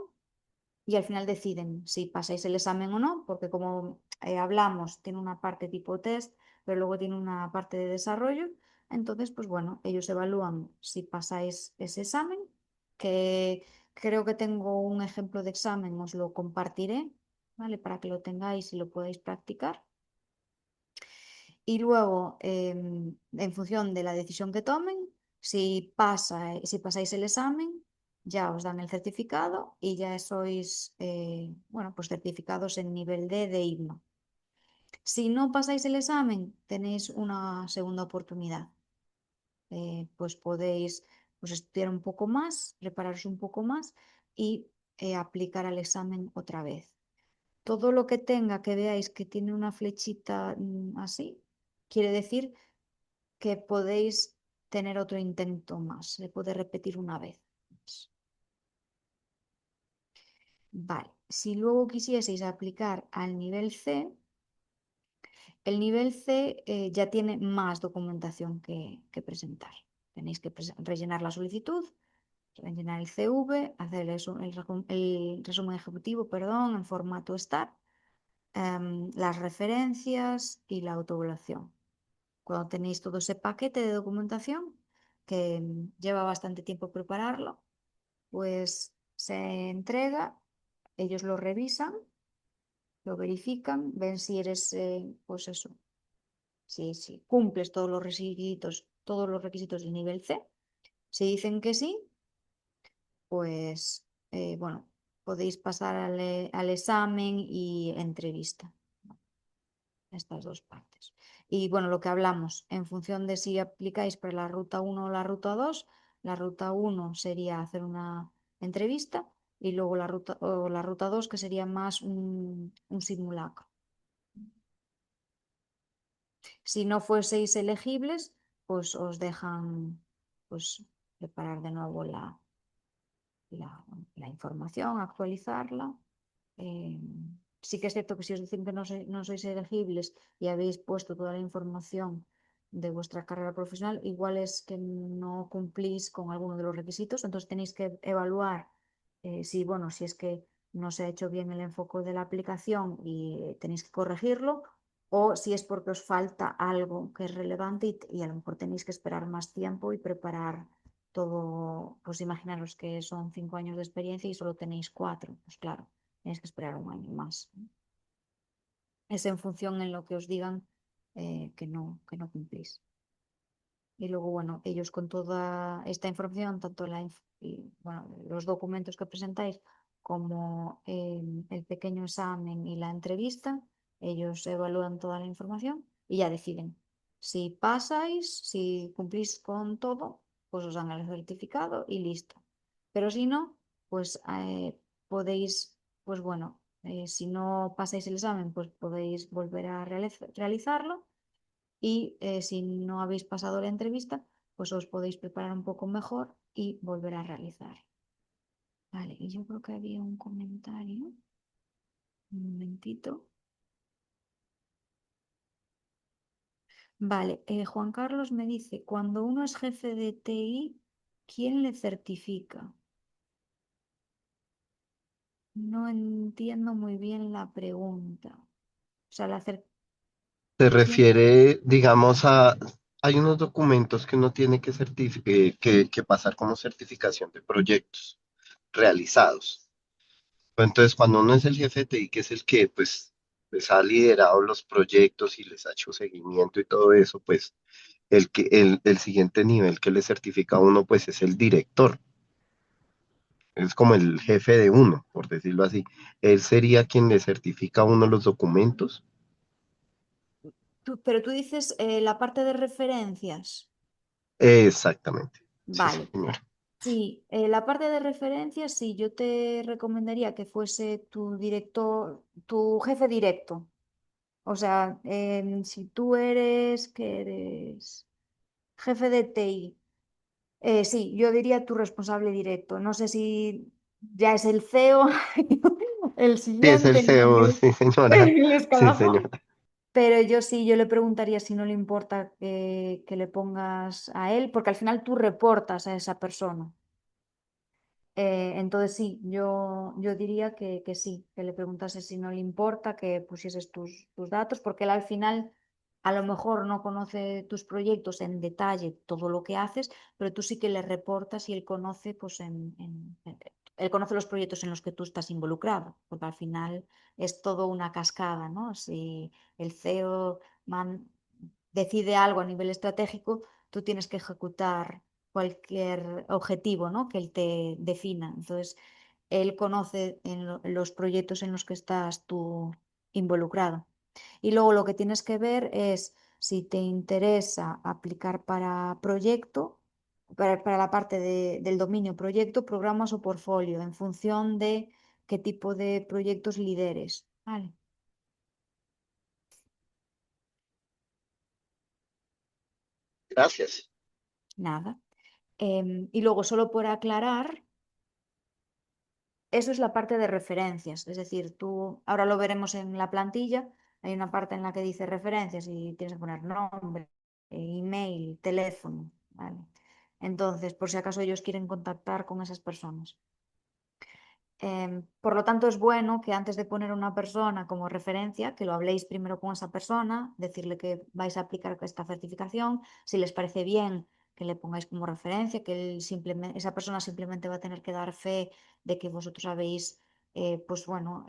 y al final deciden si pasáis el examen o no, porque como hablamos, tiene una parte tipo test, pero luego tiene una parte de desarrollo. Entonces, pues bueno, ellos evalúan si pasáis ese examen, que creo que tengo un ejemplo de examen, os lo compartiré, ¿vale? Para que lo tengáis y lo podáis practicar. Y luego, en función de la decisión que tomen, si pasáis el examen, ya os dan el certificado y ya sois, bueno, pues certificados en nivel D de himno. Si no pasáis el examen, tenéis una segunda oportunidad. Pues podéis pues, estudiar un poco más, prepararos un poco más y aplicar al examen otra vez. Todo lo que tenga que veáis que tiene una flechita así, quiere decir que podéis tener otro intento más, se puede repetir una vez. Vale, si luego quisieseis aplicar al nivel C, el nivel C ya tiene más documentación que presentar. Tenéis que rellenar la solicitud, rellenar el CV, hacer el resumen ejecutivo, perdón, en formato STAR, las referencias y la autoevaluación. Cuando tenéis todo ese paquete de documentación, que lleva bastante tiempo prepararlo, pues se entrega, ellos lo revisan, lo verifican, ven si eres, pues eso, si cumples todos los requisitos del nivel C. Si dicen que sí, pues bueno, podéis pasar al examen y entrevista. Estas dos partes. Y bueno, lo que hablamos, en función de si aplicáis para la ruta 1 o la ruta 1 sería hacer una entrevista y luego la ruta 2 que sería más un simulacro. Si no fueseis elegibles, pues os dejan pues, preparar de nuevo la información, actualizarla. Eh, sí que es cierto que si os dicen que no sois elegibles y habéis puesto toda la información de vuestra carrera profesional, igual es que no cumplís con alguno de los requisitos, entonces tenéis que evaluar si, bueno, si es que no se ha hecho bien el enfoque de la aplicación y tenéis que corregirlo, o si es porque os falta algo que es relevante y a lo mejor tenéis que esperar más tiempo y preparar todo, pues imaginaros que son 5 años de experiencia y solo tenéis 4, pues claro, tenéis que esperar un año más. Es en función en lo que os digan que no cumplís. Y luego, bueno, ellos con toda esta información, tanto bueno, los documentos que presentáis como el pequeño examen y la entrevista, ellos evalúan toda la información y ya deciden. Si pasáis, si cumplís con todo, pues os dan el certificado y listo. Pero si no, pues podéis, pues bueno, si no pasáis el examen, pues podéis volver a realizarlo y si no habéis pasado la entrevista, pues os podéis preparar un poco mejor y volver a realizar. Vale, y yo creo que había un comentario. Un momentito. Vale, Juan Carlos me dice, cuando uno es jefe de TI, ¿quién le certifica? No entiendo muy bien la pregunta. O sea, Se ¿quién? refiere, digamos, hay unos documentos que uno tiene que, que pasar como certificación de proyectos realizados. Entonces, cuando uno es el jefe de TI, que es el que, pues ha liderado los proyectos y les ha hecho seguimiento y todo eso, pues, el siguiente nivel que le certifica a uno, pues, es el director. Es como el jefe de uno, por decirlo así. Él sería quien le certifica a uno los documentos. Pero tú dices la parte de referencias. Exactamente. Sí, Vale. señor. Sí, la parte de referencias, sí, yo te recomendaría que fuese tu director, tu jefe directo. O sea, si tú eres, que eres jefe de TI, sí, yo diría tu responsable directo. No sé si ya es el CEO, el Sí, es el siguiente, CEO, sí, señora. el Sí, escalafón, señora. Pero yo sí, yo le preguntaría si no le importa que le pongas a él, porque al final tú reportas a esa persona. Entonces sí, yo diría que sí, que le preguntase si no le importa que pusieses tus datos, porque él al final a lo mejor no conoce tus proyectos en detalle, todo lo que haces, pero tú sí que le reportas y él conoce, pues, él conoce los proyectos en los que tú estás involucrado, porque al final es todo una cascada, ¿no? Si el CEO decide algo a nivel estratégico, tú tienes que ejecutar cualquier objetivo, ¿no? Que él te defina. Entonces, él conoce en los proyectos en los que estás tú involucrado. Y luego lo que tienes que ver es si te interesa aplicar para proyecto, para la parte del dominio proyecto, programas o portfolio, en función de qué tipo de proyectos lideres. Vale, Gracias. nada. Y luego, solo por aclarar, eso es la parte de referencias, es decir, tú, ahora lo veremos en la plantilla, hay una parte en la que dice referencias y tienes que poner nombre, email, teléfono, ¿vale? Entonces, por si acaso ellos quieren contactar con esas personas. Por lo tanto, es bueno que antes de poner una persona como referencia, que lo habléis primero con esa persona, decirle que vais a aplicar esta certificación, si les parece bien que le pongáis como referencia, que esa persona simplemente va a tener que dar fe de que vosotros habéis, pues bueno,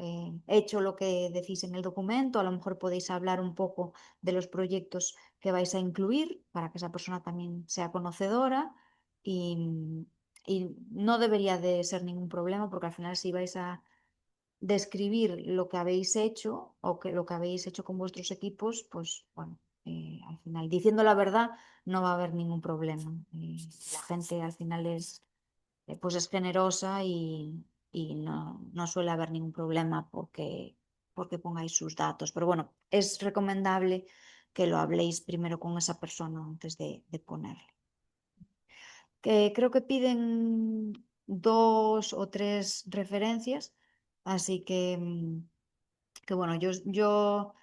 hecho lo que decís en el documento. A lo mejor podéis hablar un poco de los proyectos que vais a incluir para que esa persona también sea conocedora y, y no debería de ser ningún problema porque al final si vais a describir lo que habéis hecho o que lo que habéis hecho con vuestros equipos, pues bueno, al final diciendo la verdad no va a haber ningún problema. La gente al final pues es generosa y no suele haber ningún problema porque pongáis sus datos. Pero bueno, es recomendable que lo habléis primero con esa persona antes de ponerle. Creo que piden 2 o 3 referencias, así que bueno, lo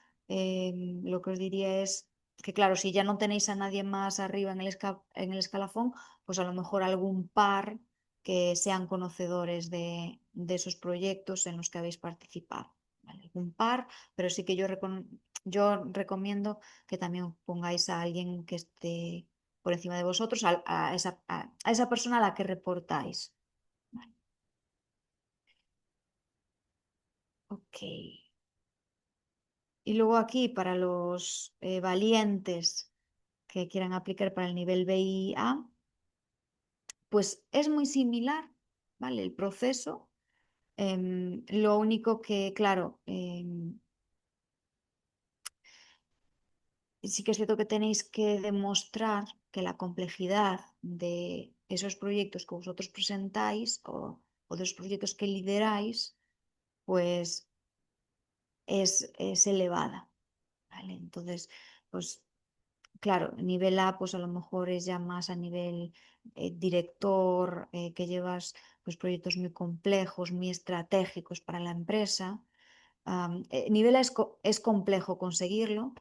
que os diría es que claro, si ya no tenéis a nadie más arriba en el escalafón, pues a lo mejor algún par que sean conocedores de esos proyectos en los que habéis participado. ¿Vale? Algún par, pero sí que yo recomiendo que también pongáis a alguien que esté por encima de vosotros, a esa persona a la que reportáis. Vale. Ok. Y luego aquí, para los valientes que quieran aplicar para el nivel BIA, pues es muy similar, ¿vale? El proceso. Lo único que, claro, sí que es cierto que tenéis que demostrar que la complejidad de esos proyectos que vosotros presentáis o de esos proyectos que lideráis, pues es elevada, ¿vale? Entonces, pues claro, nivel A, pues a lo mejor es ya más a nivel director, que llevas pues, proyectos muy complejos, muy estratégicos para la empresa. Nivel A es complejo conseguirlo,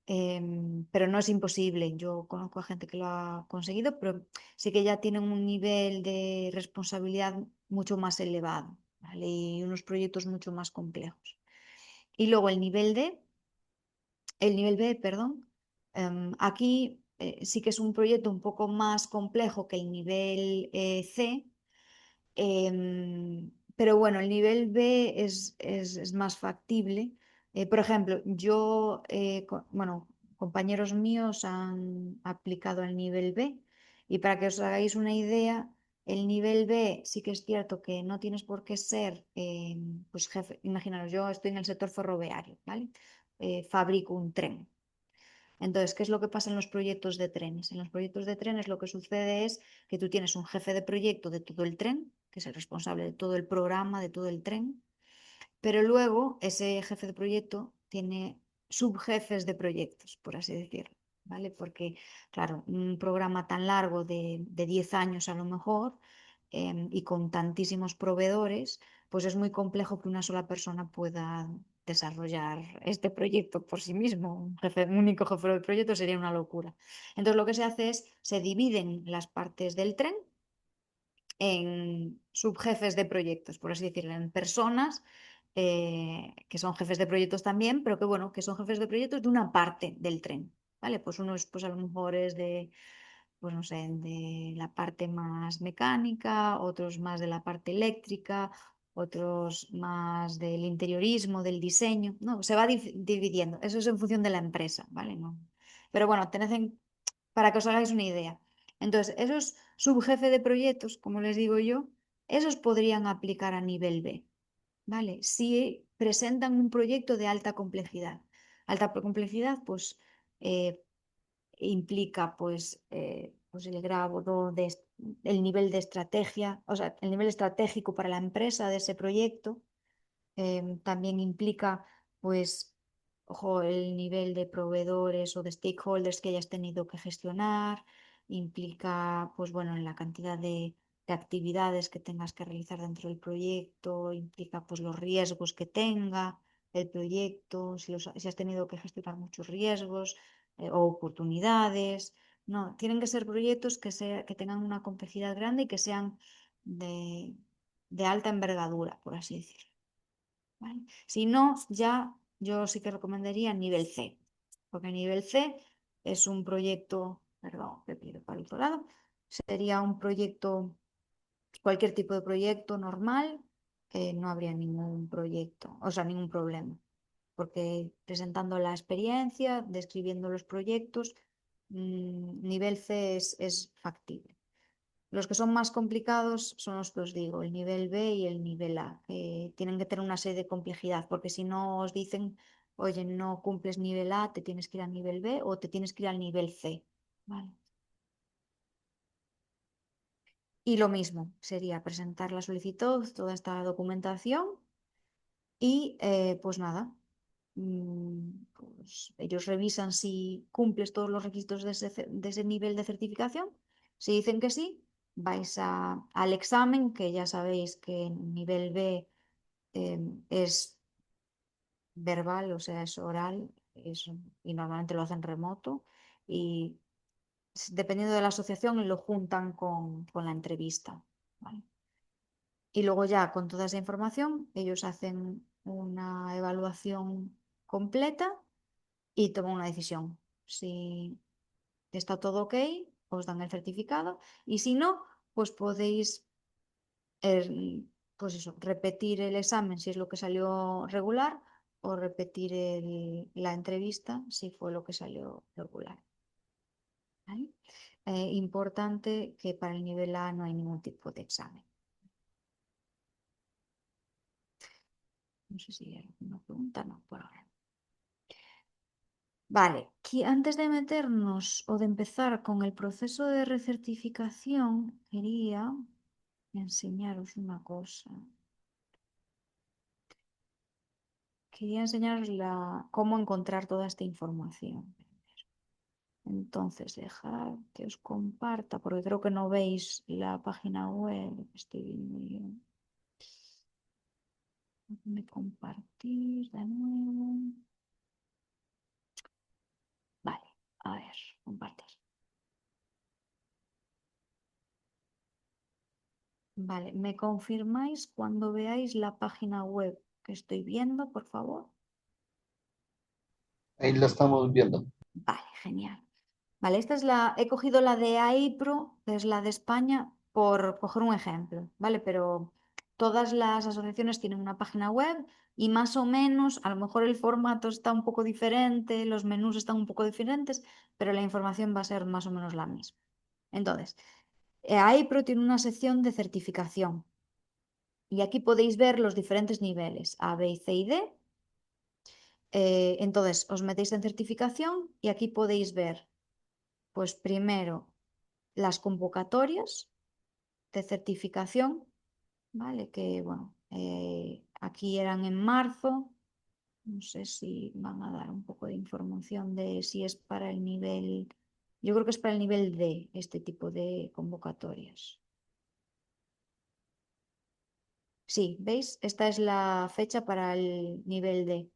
pero no es imposible. Yo conozco a gente que lo ha conseguido, pero sí que ya tienen un nivel de responsabilidad mucho más elevado, ¿vale? Y unos proyectos mucho más complejos. Y luego el nivel B, perdón, aquí sí que es un proyecto un poco más complejo que el nivel C, pero bueno, el nivel B es más factible. Por ejemplo, bueno, compañeros míos han aplicado el nivel B y para que os hagáis una idea, el nivel B sí que es cierto que no tienes por qué ser, pues jefe, imaginaros, yo estoy en el sector ferroviario, ¿vale? Fabrico un tren. Entonces, ¿qué es lo que pasa en los proyectos de trenes? En los proyectos de trenes lo que sucede es que tú tienes un jefe de proyecto de todo el tren, que es el responsable de todo el programa, de todo el tren, pero luego ese jefe de proyecto tiene subjefes de proyectos, por así decirlo, ¿vale? Porque, claro, un programa tan largo de 10 años a lo mejor y con tantísimos proveedores, pues es muy complejo que una sola persona pueda desarrollar este proyecto por sí mismo. Un único jefe de proyecto sería una locura. Entonces lo que se hace es, se dividen las partes del tren en subjefes de proyectos, por así decirlo, en personas que son jefes de proyectos también, pero que bueno, que son jefes de proyectos de una parte del tren, ¿vale? Pues unos, pues a lo mejor es de, pues no sé, de la parte más mecánica, otros más de la parte eléctrica, otros más del interiorismo, del diseño, ¿no? Se va dividiendo, eso es en función de la empresa, ¿vale? ¿No? Pero bueno, para que os hagáis una idea. Entonces, esos subjefes de proyectos, como les digo yo, esos podrían aplicar a nivel B, ¿vale? Si presentan un proyecto de alta complejidad. Alta complejidad, pues implica pues el grado el nivel de estrategia, o sea, el nivel estratégico para la empresa de ese proyecto. También implica, pues, ojo, el nivel de proveedores o de stakeholders que hayas tenido que gestionar, implica, pues bueno, la cantidad de actividades que tengas que realizar dentro del proyecto, implica pues los riesgos que tenga el proyecto, si has tenido que gestionar muchos riesgos o oportunidades. No, tienen que ser proyectos que tengan una complejidad grande y que sean de, de alta envergadura, por así decirlo. ¿Vale? Si no, ya yo sí que recomendaría nivel C, porque nivel C es un proyecto, perdón, que pido para el otro lado, sería un proyecto, cualquier tipo de proyecto normal, no habría ningún proyecto, o sea, ningún problema, porque presentando la experiencia, describiendo los proyectos, nivel C es factible. Los que son más complicados son los que os digo, el nivel B y el nivel A, que tienen que tener una serie de complejidad, porque si no os dicen, oye, no cumples nivel A, te tienes que ir al nivel B o te tienes que ir al nivel C. ¿Vale? Y lo mismo, sería presentar la solicitud, toda esta documentación y pues nada, pues ellos revisan si cumples todos los requisitos de ese nivel de certificación. Si dicen que sí, vais al examen, que ya sabéis que en nivel B es verbal, o sea, es oral, y normalmente lo hacen remoto. Y dependiendo de la asociación, lo juntan con la entrevista. ¿Vale? Y luego ya con toda esa información, ellos hacen una evaluación completa y toman una decisión. Si está todo ok, os dan el certificado y si no, pues podéis pues eso, repetir el examen si es lo que salió regular o repetir la entrevista si fue lo que salió regular. ¿Vale? Importante que para el nivel A no hay ningún tipo de examen. No sé si hay alguna pregunta, no, por ahora. Vale, antes de meternos o de empezar con el proceso de recertificación, quería enseñaros una cosa. Quería enseñaros cómo encontrar toda esta información. Entonces, dejad que os comparta, porque creo que no veis la página web. Estoy viendo yo. Déjame compartir de nuevo. Vale, a ver, compartir. Vale, ¿me confirmáis cuando veáis la página web que estoy viendo, por favor? Ahí la estamos viendo. Vale, genial. Vale, he cogido la de AIPRO, que es la de España, por coger un ejemplo, ¿vale? Pero todas las asociaciones tienen una página web y más o menos, a lo mejor el formato está un poco diferente, los menús están un poco diferentes, pero la información va a ser más o menos la misma. Entonces, AIPRO tiene una sección de certificación y aquí podéis ver los diferentes niveles, A, B, C y D. Entonces, os metéis en certificación y aquí podéis ver, pues primero, las convocatorias de certificación, ¿vale? Que, bueno, aquí eran en marzo. No sé si van a dar un poco de información de si es para el nivel, yo creo que es para el nivel D, este tipo de convocatorias. Sí, ¿veis? Esta es la fecha para el nivel D.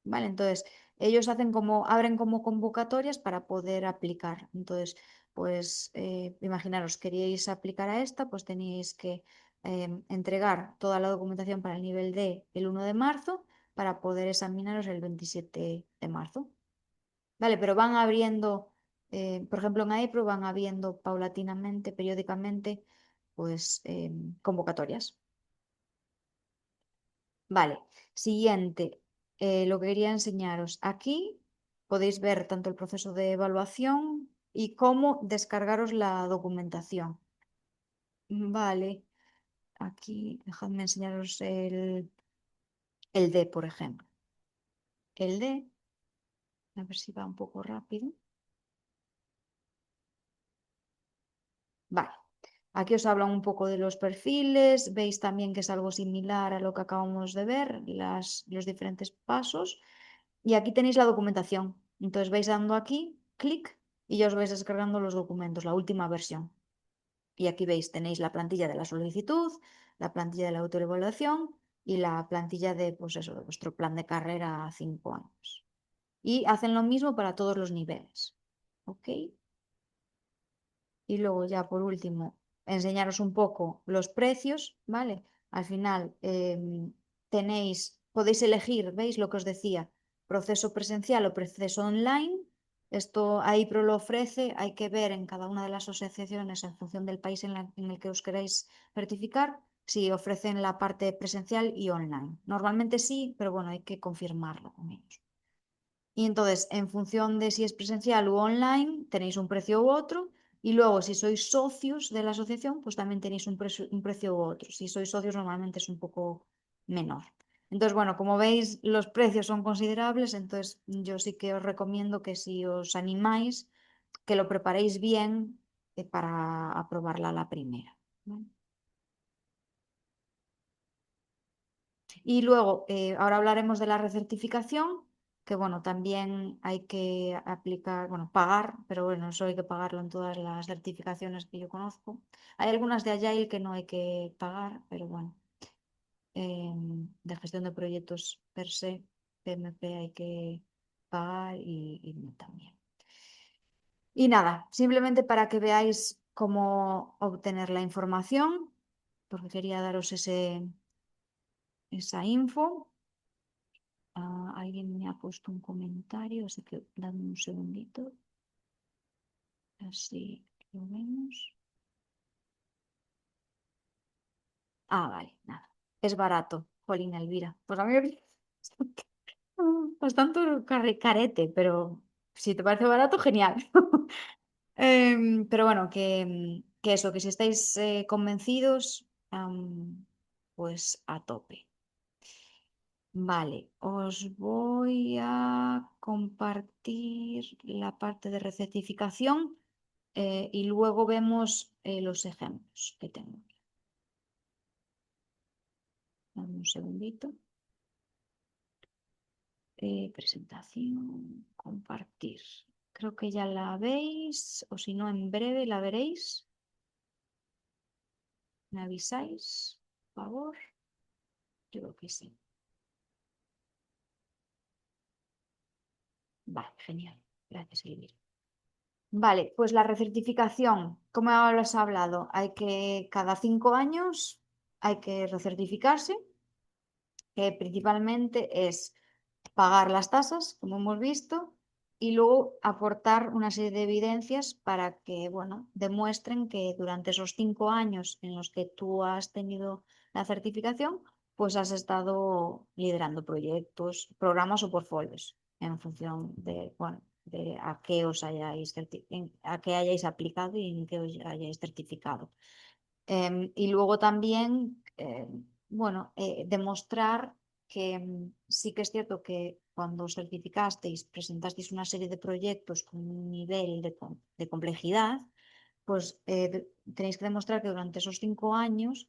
¿Vale? Entonces, ellos hacen como, abren como convocatorias para poder aplicar. Entonces, pues imaginaros, queríais aplicar a esta, pues tenéis que entregar toda la documentación para el nivel D el 1 de marzo para poder examinaros el 27 de marzo. Vale, pero van abriendo, por ejemplo, en AEPRO van abriendo paulatinamente, periódicamente, pues convocatorias. Vale, siguiente. Lo que quería enseñaros. Aquí podéis ver tanto el proceso de evaluación y cómo descargaros la documentación. Vale, aquí dejadme enseñaros el D, por ejemplo. El D, a ver si va un poco rápido. Vale, aquí os hablan un poco de los perfiles, veis también que es algo similar a lo que acabamos de ver, los diferentes pasos. Y aquí tenéis la documentación. Entonces vais dando aquí, clic, y ya os vais descargando los documentos, la última versión. Y aquí veis, tenéis la plantilla de la solicitud, la plantilla de la autoevaluación y la plantilla de, pues eso, de vuestro plan de carrera a 5 años. Y hacen lo mismo para todos los niveles. ¿Ok? Y luego ya por último, enseñaros un poco los precios, ¿vale? Al final podéis elegir, ¿veis lo que os decía? Proceso presencial o proceso online. Esto AIPRO lo ofrece, hay que ver en cada una de las asociaciones en función del país en el que os queráis certificar, si ofrecen la parte presencial y online. Normalmente sí, pero bueno, hay que confirmarlo con ellos. Y entonces, en función de si es presencial u online, tenéis un precio u otro. Y luego, si sois socios de la asociación, pues también tenéis un precio u otro. Si sois socios, normalmente es un poco menor. Entonces, bueno, como veis, los precios son considerables. Entonces, yo sí que os recomiendo que si os animáis, que lo preparéis bien para aprobarla a la primera. ¿Vale? Y luego, ahora hablaremos de la recertificación, que bueno, también hay que aplicar, bueno, pagar, pero bueno, eso hay que pagarlo en todas las certificaciones que yo conozco. Hay algunas de Agile que no hay que pagar, pero bueno, de gestión de proyectos per se, PMP hay que pagar y no también. Y nada, simplemente para que veáis cómo obtener la información, porque quería daros esa info. Alguien me ha puesto un comentario, así que dame un segundito. Así lo vemos. Vale, nada. Es barato, Jolín Elvira. Pues a mí me parece bastante carete, pero si te parece barato, genial. Pero bueno, que eso, que si estáis convencidos, pues a tope. Vale, os voy a compartir la parte de recertificación y luego vemos los ejemplos que tengo. Dame un segundito. Presentación, compartir. Creo que ya la veis, o si no, en breve la veréis. ¿Me avisáis, por favor? Yo creo que sí. Vale, genial. Gracias, Elvira. Vale, pues la recertificación, como os he hablado, hay que cada 5 años hay que recertificarse, que principalmente es pagar las tasas, como hemos visto, y luego aportar una serie de evidencias para que, bueno, demuestren que durante esos 5 años en los que tú has tenido la certificación, pues has estado liderando proyectos, programas o portfolios en función de, bueno, de a qué os hayáis, a qué hayáis aplicado y en qué os hayáis certificado. Y luego también, bueno, demostrar que sí que es cierto que cuando os certificasteis, presentasteis una serie de proyectos con un nivel de complejidad, pues tenéis que demostrar que durante esos 5 años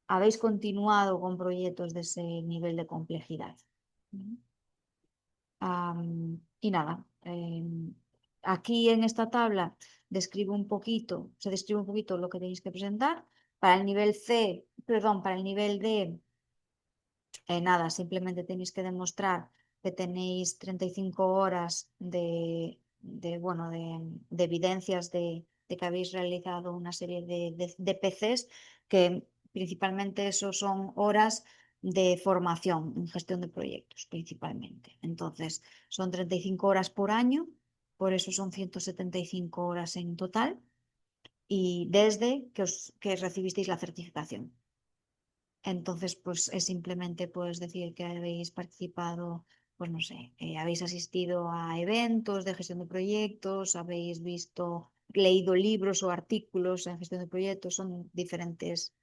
habéis continuado con proyectos de ese nivel de complejidad. ¿Mm? Y nada, aquí en esta tabla se describe un poquito lo que tenéis que presentar. Para el nivel C, perdón, para el nivel D, nada, simplemente tenéis que demostrar que tenéis 35 horas bueno, de evidencias de que habéis realizado una serie de PCs, que principalmente eso son horas de formación en gestión de proyectos, principalmente. Entonces, son 35 horas por año, por eso son 175 horas en total, y desde que recibisteis la certificación. Entonces, pues es simplemente pues decir que habéis participado, pues no sé, habéis asistido a eventos de gestión de proyectos, habéis visto, leído libros o artículos en gestión de proyectos, son diferentes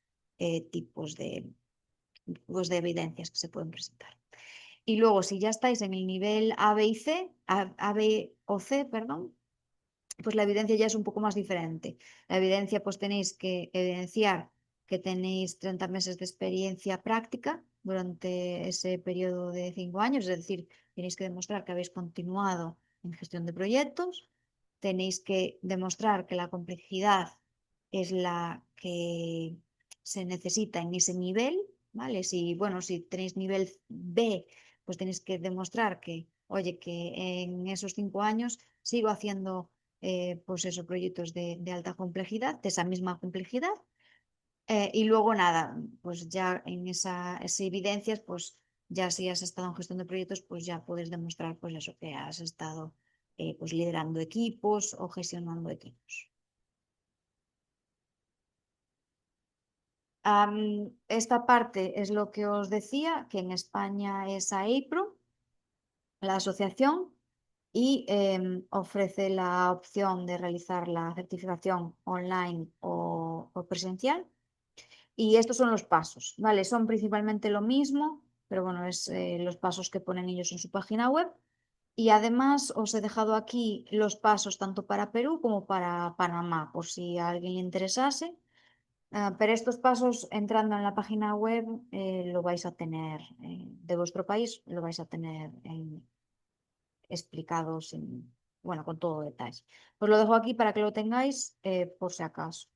tipos pues, de evidencias que se pueden presentar. Y luego, si ya estáis en el nivel A, B y C, A, B o C, perdón, pues la evidencia ya es un poco más diferente. La evidencia, pues tenéis que evidenciar que tenéis 30 meses de experiencia práctica durante ese periodo de 5 años, es decir, tenéis que demostrar que habéis continuado en gestión de proyectos, tenéis que demostrar que la complejidad es la que se necesita en ese nivel, ¿vale? Si, bueno, si tenéis nivel B, pues tenéis que demostrar que, oye, que en esos 5 años sigo haciendo pues esos proyectos de alta complejidad, de esa misma complejidad. Y luego nada, pues ya en esas evidencias, pues ya si has estado en gestión de proyectos, pues ya puedes demostrar pues eso, que has estado pues liderando equipos o gestionando equipos. Esta parte es lo que os decía, que en España es AEPRO, la asociación, y ofrece la opción de realizar la certificación online o presencial. Y estos son los pasos, ¿vale? Son principalmente lo mismo, pero bueno, es los pasos que ponen ellos en su página web. Y además os he dejado aquí los pasos tanto para Perú como para Panamá, por si a alguien le interesase. Pero estos pasos, entrando en la página web, lo vais a tener de vuestro país, lo vais a tener explicado bueno, con todo detalle. Os lo dejo aquí para que lo tengáis por si acaso.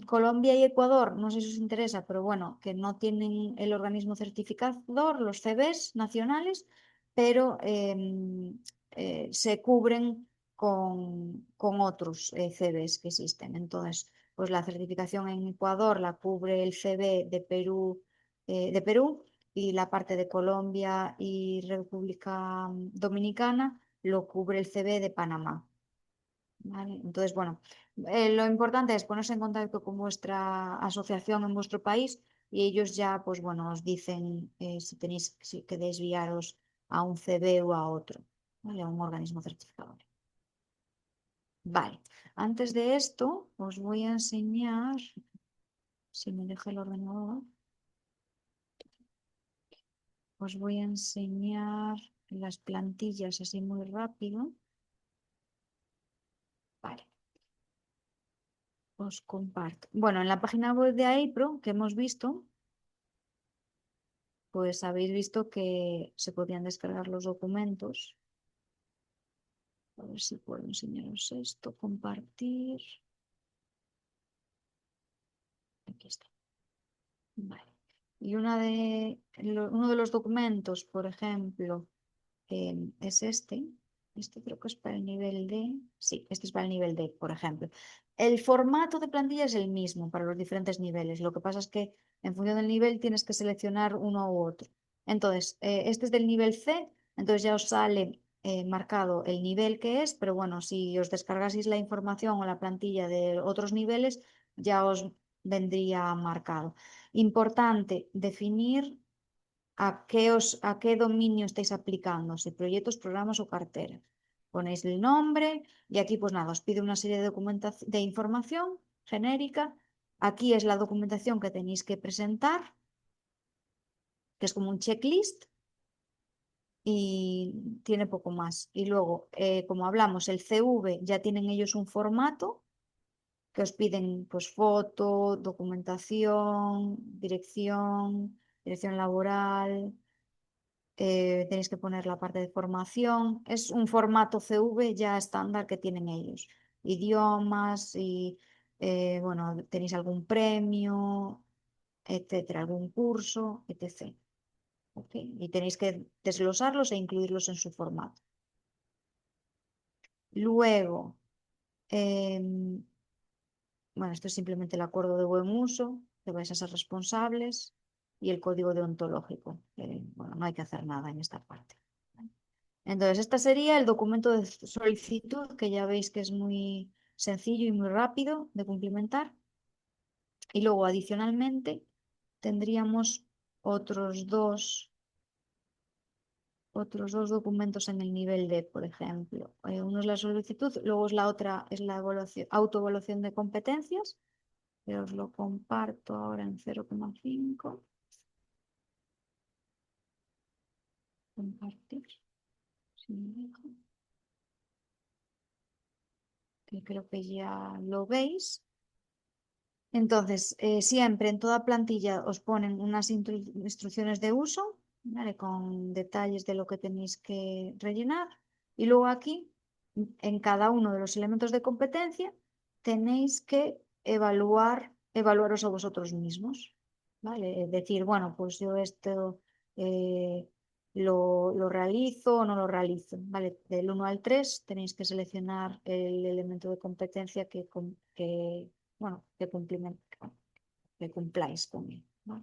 Colombia y Ecuador, no sé si os interesa, pero bueno, que no tienen el organismo certificador, los CBs nacionales, pero se cubren con otros CBs que existen. Entonces, pues la certificación en Ecuador la cubre el CB de Perú, y la parte de Colombia y República Dominicana lo cubre el CB de Panamá. ¿Vale? Entonces, bueno, lo importante es ponerse en contacto con vuestra asociación en vuestro país, y ellos ya, pues bueno, os dicen si que desviaros a un CB o a otro, ¿vale? A un organismo certificador. Vale, antes de esto os voy a enseñar, si me deja el ordenador, os voy a enseñar las plantillas así muy rápido. Vale, os comparto. Bueno, en la página web de AIPRO que hemos visto, pues habéis visto que se podían descargar los documentos. A ver si puedo enseñaros esto, compartir. Aquí está. Vale. Y uno de los documentos, por ejemplo, es este. Este creo que es para el nivel D. Sí, este es para el nivel D, por ejemplo. El formato de plantilla es el mismo para los diferentes niveles. Lo que pasa es que en función del nivel tienes que seleccionar uno u otro. Entonces, este es del nivel C, entonces ya os sale marcado el nivel que es, pero bueno, si os descargaseis la información o la plantilla de otros niveles, ya os vendría marcado. Importante definir a qué dominio estáis aplicando, si proyectos, programas o carteras. Ponéis el nombre y aquí pues nada, os pide una serie de información genérica. Aquí es la documentación que tenéis que presentar, que es como un checklist, y tiene poco más. Y luego, como hablamos, el CV ya tienen ellos un formato que os piden pues foto, documentación, dirección laboral, tenéis que poner la parte de formación. Es un formato CV ya estándar que tienen ellos. Idiomas y bueno, tenéis algún premio, etcétera, algún curso, etc. ¿Ok? Y tenéis que desglosarlos e incluirlos en su formato. Luego, em, bueno, esto es simplemente el acuerdo de buen uso, que vais a ser responsables, y el código deontológico. Bueno, no hay que hacer nada en esta parte. Entonces, este sería el documento de solicitud, que ya veis que es muy sencillo y muy rápido de cumplimentar. Y luego, adicionalmente, tendríamos otros dos, otros dos documentos en el nivel D, por ejemplo. Uno es la solicitud, luego es la otra, es la evaluación, autoevaluación de competencias, que os lo comparto ahora en 0,5. Compartir, si me deja, que creo que ya lo veis. Entonces, siempre en toda plantilla os ponen unas instrucciones de uso, ¿vale? Con detalles de lo que tenéis que rellenar. Y luego aquí, en cada uno de los elementos de competencia, tenéis que evaluaros a vosotros mismos, ¿vale? Es decir, bueno, pues yo esto eh, lo realizo o no lo realizo, ¿vale? Del 1 al 3 tenéis que seleccionar el elemento de competencia bueno, que cumpláis con él, ¿no?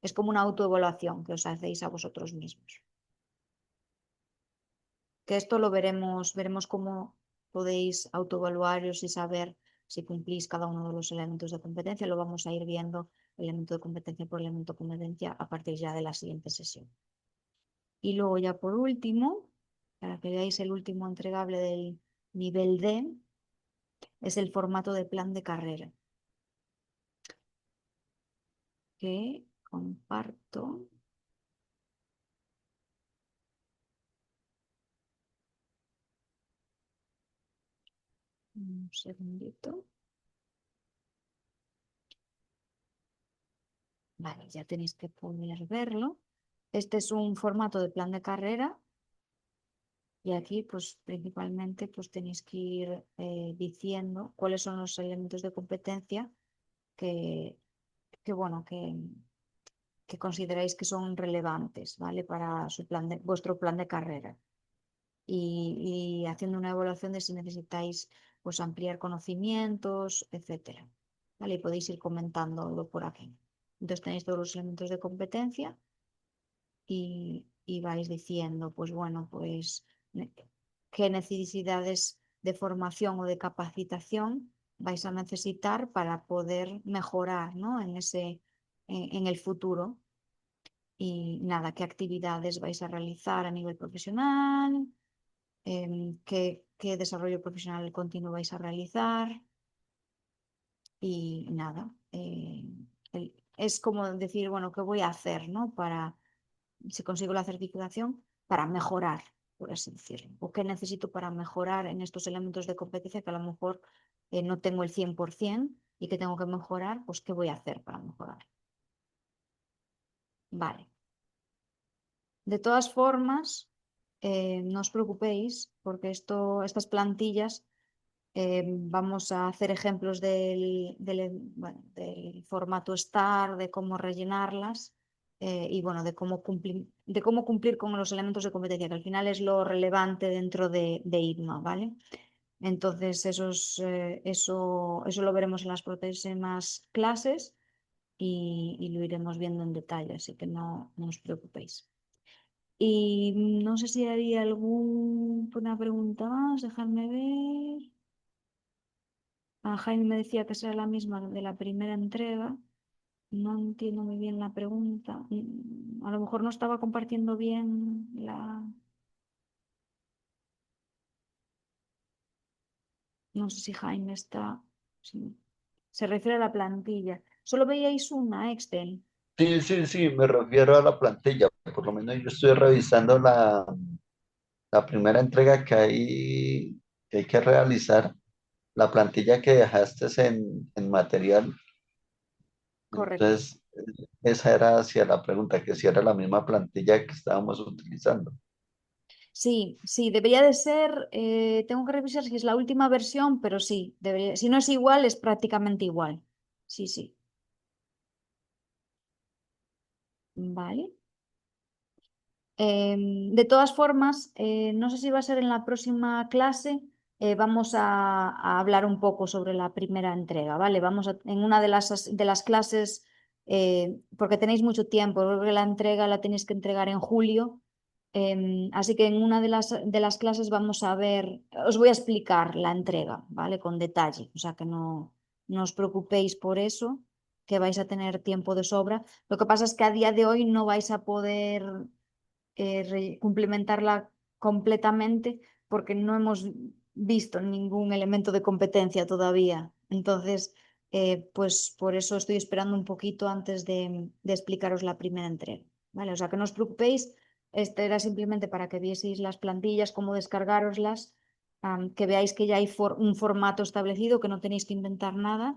Es como una autoevaluación que os hacéis a vosotros mismos. Que esto lo veremos cómo podéis autoevaluaros y saber si cumplís cada uno de los elementos de competencia. Lo vamos a ir viendo elemento de competencia por elemento de competencia a partir ya de la siguiente sesión. Y luego ya por último, para que veáis el último entregable del nivel D, es el formato de plan de carrera, que comparto. Un segundito. Vale, ya tenéis que poder verlo. Este es un formato de plan de carrera y aquí pues principalmente pues tenéis que ir diciendo cuáles son los elementos de competencia que, bueno, que consideráis que son relevantes, ¿vale? Para vuestro plan de carrera. Y haciendo una evaluación de si necesitáis pues ampliar conocimientos, etcétera. ¿Vale? Y podéis ir comentándolo por aquí. Entonces tenéis todos los elementos de competencia y vais diciendo, pues bueno, pues qué necesidades de formación o de capacitación vais a necesitar para poder mejorar, ¿no? En el futuro. Y nada, qué actividades vais a realizar a nivel profesional, qué desarrollo profesional continuo vais a realizar y nada. Es como decir, bueno, ¿qué voy a hacer, ¿no? Para, si consigo la certificación, para mejorar, por así decirlo. ¿O qué necesito para mejorar en estos elementos de competencia que a lo mejor no tengo el 100% y que tengo que mejorar? Pues, ¿qué voy a hacer para mejorar? Vale. De todas formas, no os preocupéis porque estas plantillas vamos a hacer ejemplos bueno, del formato STAR, de cómo rellenarlas y bueno, de cómo cumplir con los elementos de competencia, que al final es lo relevante dentro de ITMA, ¿vale? Entonces, eso lo veremos en las próximas clases y lo iremos viendo en detalle, así que no os preocupéis. Y no sé si había alguna pregunta más, dejadme ver. Jaime me decía que será la misma de la primera entrega. No entiendo muy bien la pregunta. A lo mejor no estaba compartiendo bien la... No sé si Jaime está... sí. Se refiere a la plantilla. Solo veíais una Excel. Sí, sí, sí, me refiero a la plantilla. Por lo menos yo estoy revisando la primera entrega que hay que realizar, la plantilla que dejaste en material. Correcto. Entonces, esa era hacia la pregunta, que si era la misma plantilla que estábamos utilizando. Sí, sí, debería de ser, tengo que revisar si es la última versión, pero sí, debería, si no es igual, es prácticamente igual. Sí, sí. Vale. De todas formas, no sé si va a ser en la próxima clase, vamos a hablar un poco sobre la primera entrega, ¿vale? En una de las clases, porque tenéis mucho tiempo, creo que la entrega la tenéis que entregar en julio, así que en una de las clases vamos a ver, os voy a explicar la entrega, ¿vale? Con detalle, o sea que no os preocupéis por eso, que vais a tener tiempo de sobra. Lo que pasa es que a día de hoy no vais a poder complementarla completamente porque no hemos visto ningún elemento de competencia todavía. Entonces, pues por eso estoy esperando un poquito antes de explicaros la primera entrega. ¿Vale? O sea, que no os preocupéis, este era simplemente para que vieseis las plantillas, cómo descargároslas, que veáis que ya hay un formato establecido, que no tenéis que inventar nada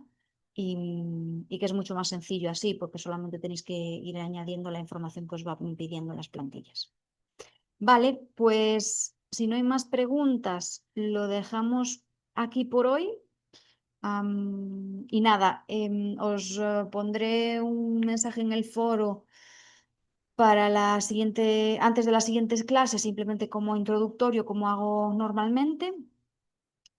y que es mucho más sencillo así, porque solamente tenéis que ir añadiendo la información que os va pidiendo las plantillas. Vale, pues si no hay más preguntas, lo dejamos aquí por hoy. Y nada, os pondré un mensaje en el foro para la siguiente, antes de las siguientes clases, simplemente como introductorio, como hago normalmente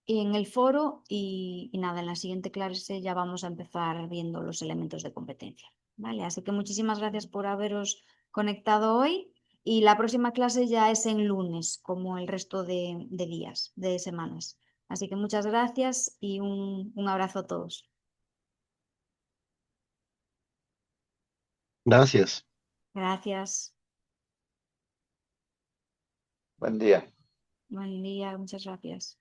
y en el foro y nada, en la siguiente clase ya vamos a empezar viendo los elementos de competencia. ¿Vale? Así que muchísimas gracias por haberos conectado hoy y la próxima clase ya es en lunes, como el resto de días, de semanas. Así que muchas gracias y un abrazo a todos. Gracias. Gracias. Buen día. Buen día, muchas gracias.